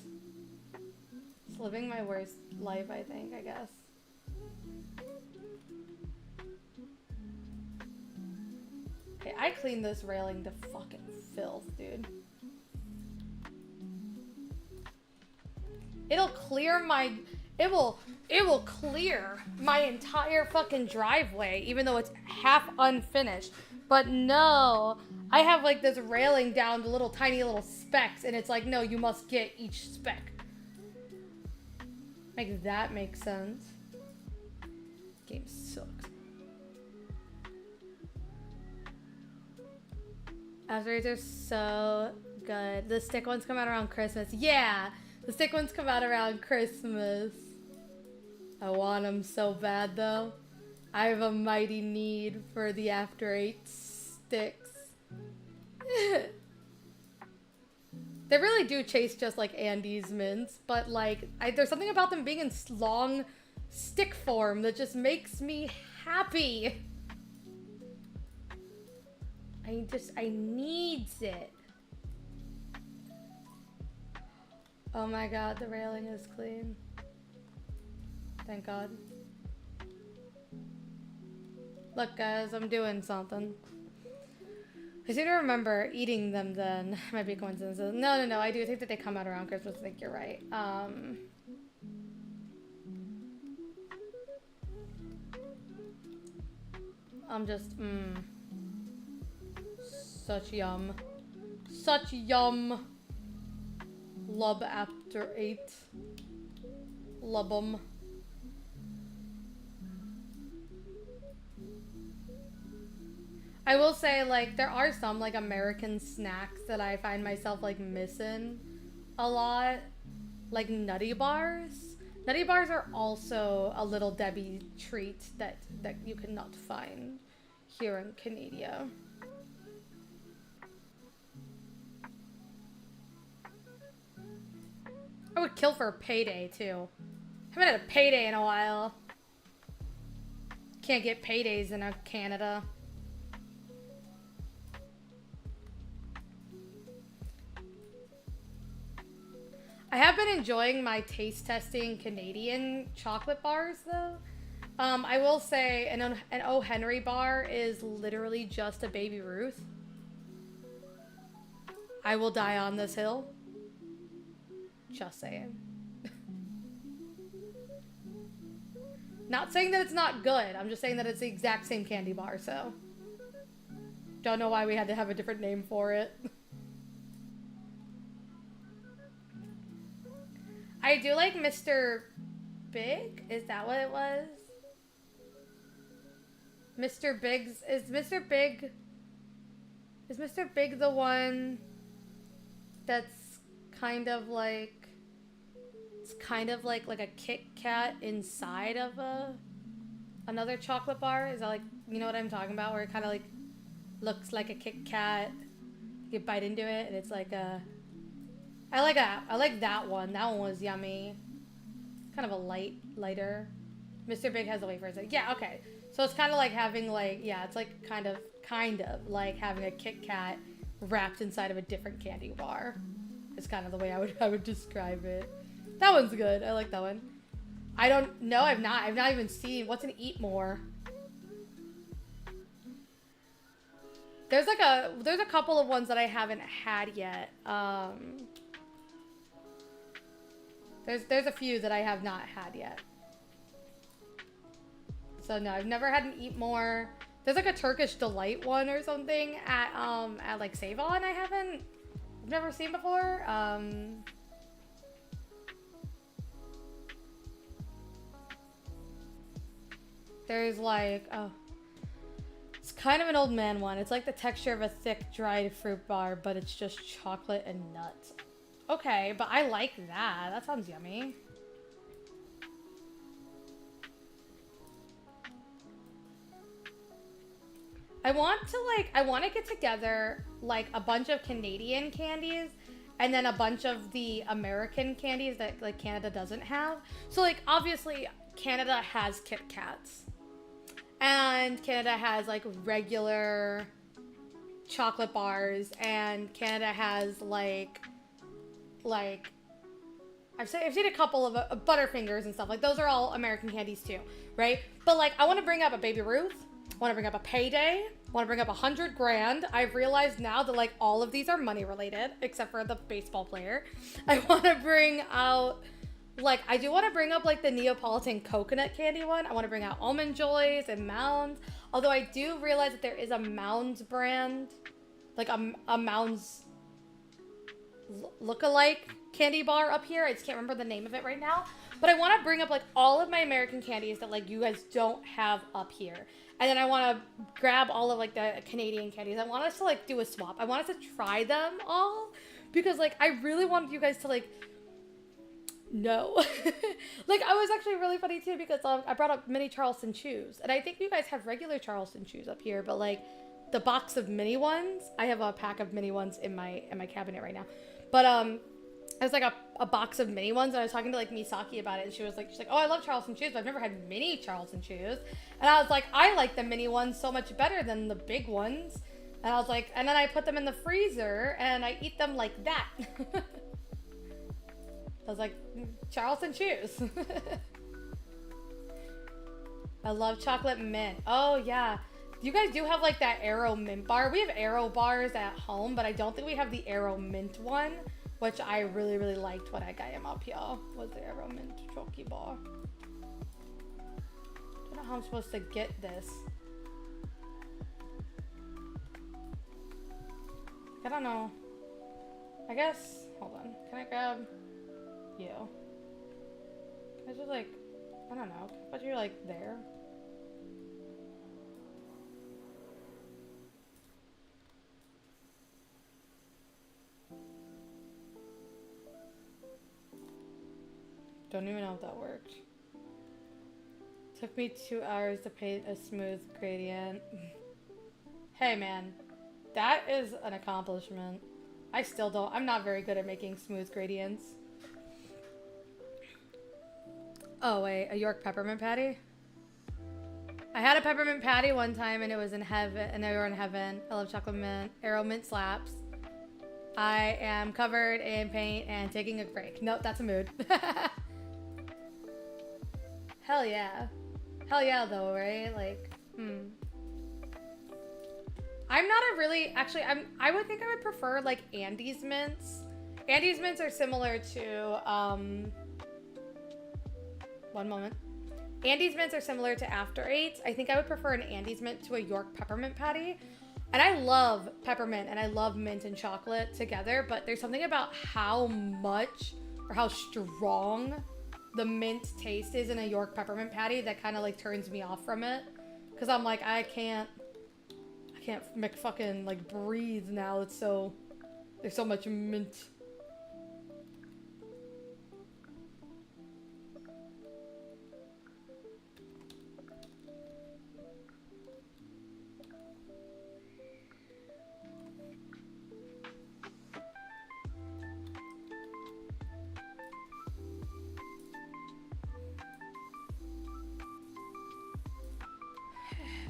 just living my worst life, I think, I guess. Okay, I cleaned this railing to fucking filth, dude. It will clear my entire fucking driveway, even though it's half unfinished. But no, I have like this railing down to little tiny little specks, and it's like, no, you must get each speck. Make that make sense. Game sucks. After eights are so good. The stick ones come out around Christmas. Yeah, the stick ones come out around Christmas. I want them so bad though. I have a mighty need for the after eight sticks. They really do taste just like Andes mints, but like there's something about them being in long stick form that just makes me happy. I need it. Oh my god, the railing is clean. Thank god. Look guys, I'm doing something. I seem to remember eating them then. Might be a coincidence. No, I do think that they come out around Christmas. I think you're right. I'm just, such yum. Such yum. Lub after 8. Love 'em. I will say, like, there are some, like, American snacks that I find myself, like, missing a lot. Like, Nutty Bars. Nutty Bars are also a Little Debbie treat that you cannot find here in Canada. I would kill for a payday, too. Haven't had a payday in a while. Can't get paydays in Canada. I have been enjoying my taste testing Canadian chocolate bars, though. I will say an O. Henry bar is literally just a Baby Ruth. I will die on this hill. Just saying. Not saying that it's not good. I'm just saying that it's the exact same candy bar, so. Don't know why we had to have a different name for it. I do like Mr. Big? Is that what it was? Mr. Big's... Is Mr. Big the one that's kind of like... It's kind of like a Kit Kat inside of another chocolate bar? Is that like... You know what I'm talking about? Where it kind of like looks like a Kit Kat. You bite into it and it's like a... I like that one. That one was yummy. Kind of a lighter. Mr. Big has the wafers. Yeah, okay. So it's kind of like having like, yeah, it's like kind of like having a Kit Kat wrapped inside of a different candy bar. It's kind of the way I would describe it. That one's good. I like that one. I don't know. I've not even seen what's an Eat More. There's a couple of ones that I haven't had yet. There's a few that I have not had yet. So no, I've never had an Eat More. There's like a Turkish Delight one or something at like Save-On I've never seen before. There's like, oh, it's kind of an old man one. It's like the texture of a thick dried fruit bar, but it's just chocolate and nuts. Okay, but I like that. That sounds yummy. I want to get together like a bunch of Canadian candies and then a bunch of the American candies that like Canada doesn't have. So like obviously Canada has Kit Kats. And Canada has like regular chocolate bars, and Canada has like I've seen a couple of Butterfingers and stuff. Like those are all American candies too, right? But like I want to bring up a Baby Ruth. I want to bring up a Payday. I want to bring up 100 grand. I've realized now that like all of these are money related, except for the baseball player. I want to bring out like I do want to bring up like the Neapolitan coconut candy one. I want to bring out Almond Joys and Mounds. Although I do realize that there is a Mounds brand, like a Mounds look-alike candy bar up here. I just can't remember the name of it right now. But I want to bring up like all of my American candies that like you guys don't have up here. And then I want to grab all of like the Canadian candies. I want us to like do a swap. I want us to try them all because like I really wanted you guys to like know. Like I was actually really funny too because I brought up mini Charleston chews. And I think you guys have regular Charleston chews up here, but like the box of mini ones, I have a pack of mini ones in my cabinet right now. But it was like a box of mini ones, and I was talking to like Misaki about it, and she's like, oh, I love Charleston chews, but I've never had mini Charleston chews. And I was like, I like the mini ones so much better than the big ones. And I was like, and then I put them in the freezer, and I eat them like that. I was like, Charleston chews. I love chocolate mint. Oh yeah. You guys do have like that Aero mint bar. We have Aero bars at home, but I don't think we have the Aero mint one, which I really, really liked when I got him up here. Was the Aero mint chocolate bar. Don't know how I'm supposed to get this. I don't know. I guess, hold on. Can I grab you? I just like, I don't know. But you're like there. Don't even know if that worked. Took me 2 hours to paint a smooth gradient. Hey man, that is an accomplishment. I still don't, I'm not very good at making smooth gradients. Oh wait, a York peppermint patty? I had a peppermint patty one time and it was in heaven, and they were in heaven. I love chocolate mint, arrow mint slaps. I am covered in paint and taking a break. Nope, that's a mood. Hell yeah. Hell yeah though, right? Like, I'm not a really, actually, I would think I would prefer like Andes mints. Andes mints are similar to, one moment. Andes mints are similar to After Eights. I think I would prefer an Andes mint to a York peppermint patty. And I love peppermint and I love mint and chocolate together, but there's something about how much or how strong the mint taste is in a York peppermint patty that kind of like turns me off from it. Cause I'm like, I can't make fucking like breathe now. It's so, there's so much mint.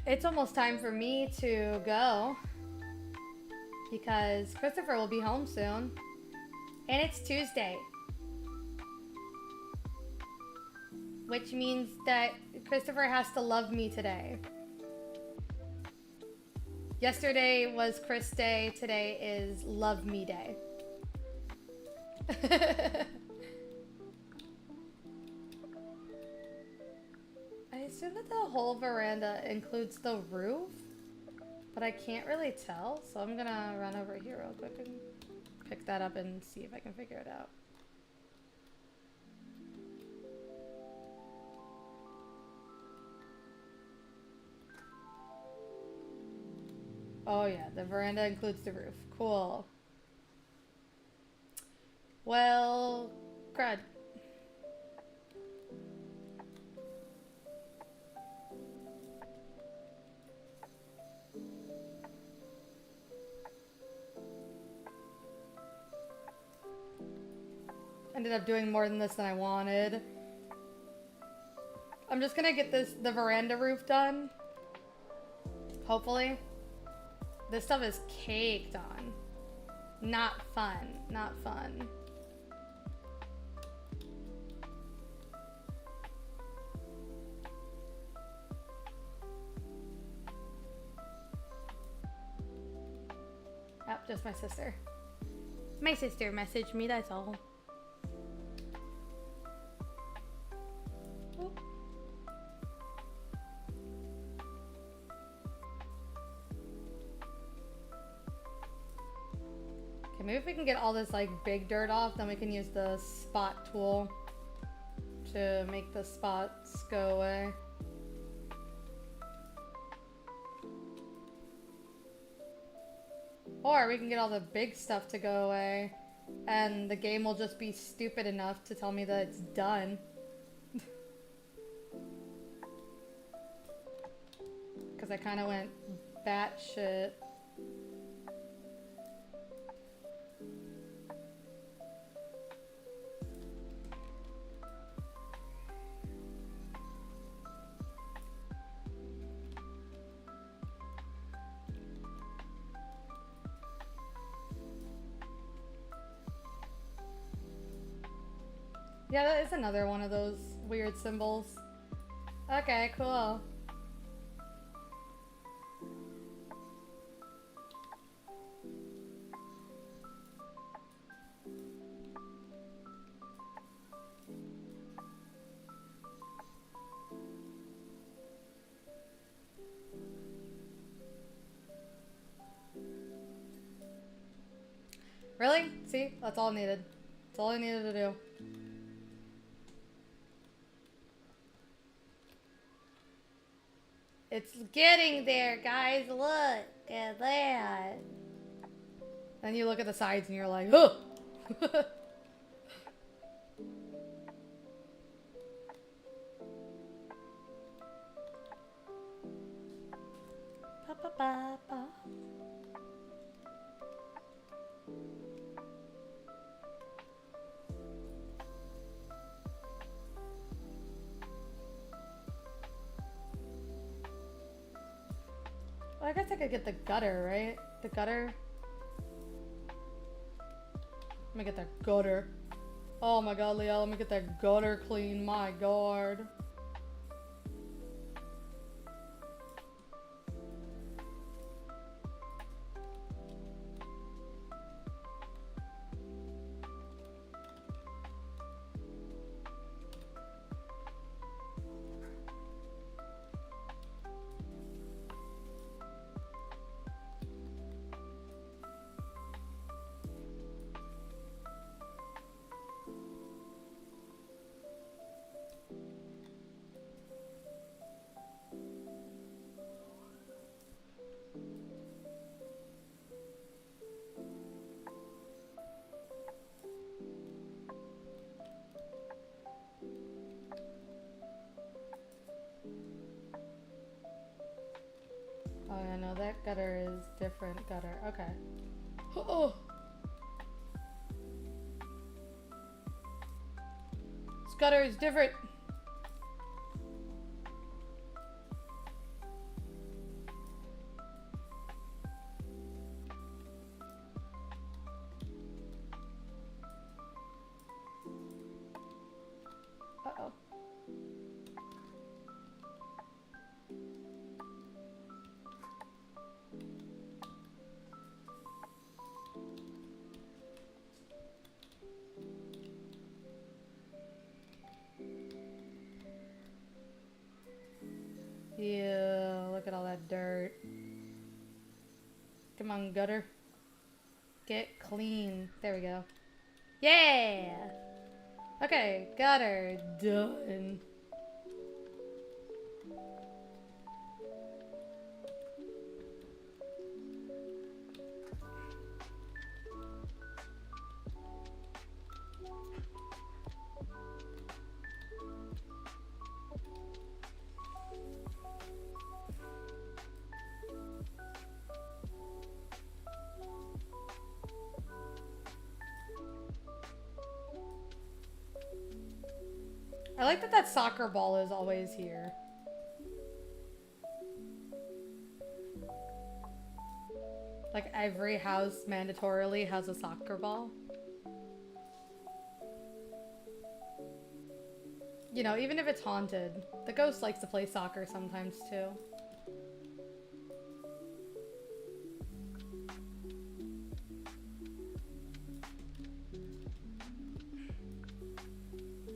It's almost time for me to go because Christopher will be home soon and it's Tuesday, which means that Christopher has to love me today. Yesterday was Chris Day, today is Love Me Day. I assume that the whole veranda includes the roof, but I can't really tell, so I'm gonna run over here real quick and pick that up and see if I can figure it out. Oh yeah, the veranda includes the roof. Cool. Well, crud. Ended up doing more than this than I wanted. I'm just gonna get the veranda roof done. Hopefully. This stuff is caked on. Not fun. Not fun. Oh, just my sister. My sister messaged me, that's all. Maybe if we can get all this like big dirt off, then we can use the spot tool to make the spots go away. Or we can get all the big stuff to go away and the game will just be stupid enough to tell me that it's done. Because I kind of went batshit. Yeah, that is another one of those weird symbols. Okay, cool. Really? See? That's all I needed. That's all I needed to do. It's getting there, guys. Look at that. Then you look at the sides and you're like, oh! Ba-ba-ba-ba. Well, I guess I could get the gutter, right? The gutter. Let me get that gutter. Oh my god, Leah, let me get that gutter clean. My god. Oh yeah, no, that gutter is different gutter. Okay. Oh. This gutter is different. Uh-oh. Yeah, look at all that dirt. Come on, gutter. Get clean. There we go. Yeah! Okay, gutter done. I like that that soccer ball is always here. Like every house mandatorily has a soccer ball. You know, even if it's haunted, the ghost likes to play soccer sometimes too.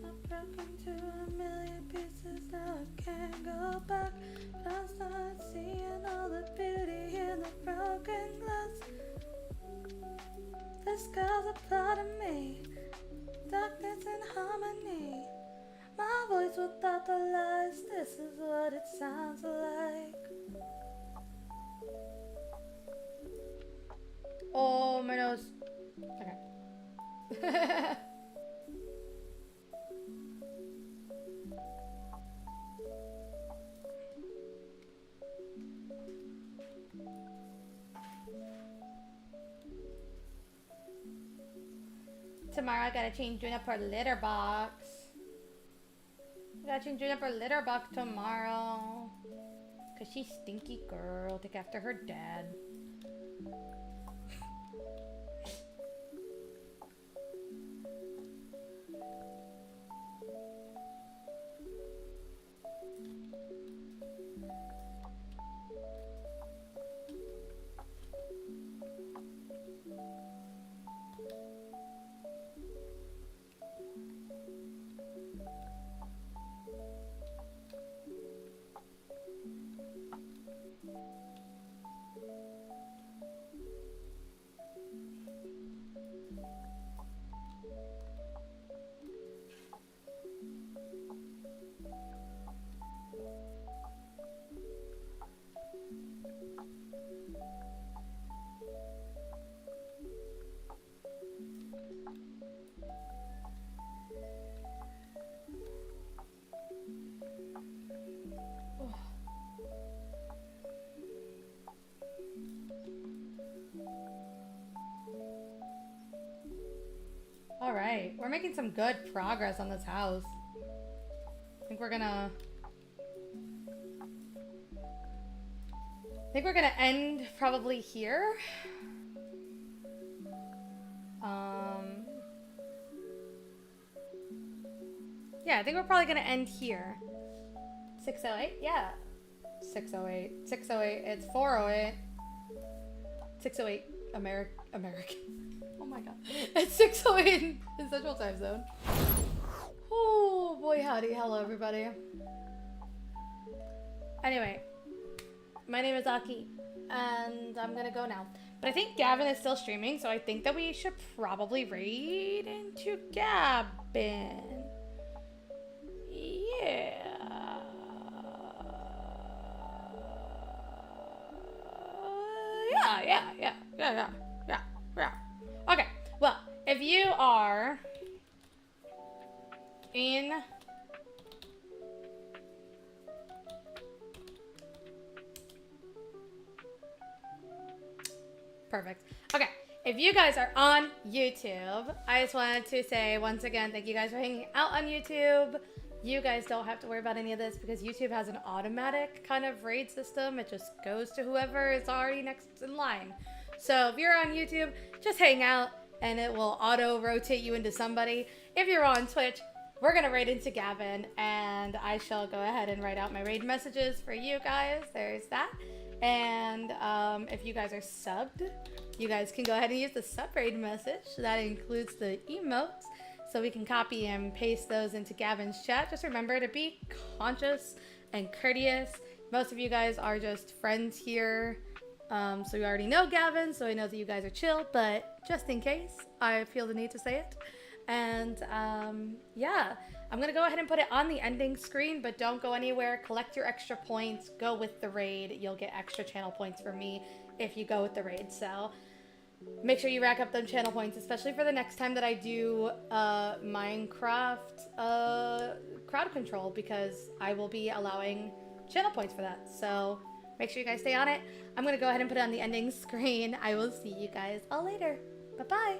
I'm broken to a million pieces, now I can't go back. But I start seeing all the beauty in the broken glass. The scars are part of me, darkness and harmony. My voice without the lies, this is what it sounds like. Oh, my nose. Okay. Tomorrow I gotta change Juniper litter box. I gotta change Juniper litter box tomorrow. Cause she's stinky girl. Take after her dad. right. We're making some good progress on this house. I think we're gonna end probably here. Yeah, I think we're probably gonna end here. 608? Yeah. 608. 608. It's 408. 608 American. Oh my god. It's 608 in Central Time Zone. Oh boy, howdy. Hello, everybody. Anyway, my name is Aki, and I'm gonna go now. But I think Gavin is still streaming, so I think that we should probably raid into Gavin. Yeah. Yeah. Okay, well, if you are in perfect. Okay, if you guys are on YouTube, I just wanted to say once again, thank you guys for hanging out on YouTube. You guys don't have to worry about any of this because YouTube has an automatic kind of raid system. It just goes to whoever is already next in line. So if you're on YouTube, just hang out and it will auto-rotate you into somebody. If you're on Twitch, we're going to raid into Gavin, and I shall go ahead and write out my raid messages for you guys. There's that. And if you guys are subbed, you guys can go ahead and use the sub raid message. That includes the emotes. So we can copy and paste those into Gavin's chat. Just remember to be conscious and courteous. Most of you guys are just friends here. So you already know Gavin, so I know that you guys are chill. But just in case, I feel the need to say it. And yeah, I'm going to go ahead and put it on the ending screen. But don't go anywhere. Collect your extra points. Go with the raid. You'll get extra channel points from me if you go with the raid. So make sure you rack up them channel points, especially for the next time that I do Minecraft crowd control, because I will be allowing channel points for that. So make sure you guys stay on it. I'm going to go ahead and put it on the ending screen. I will see you guys all later. Bye-bye.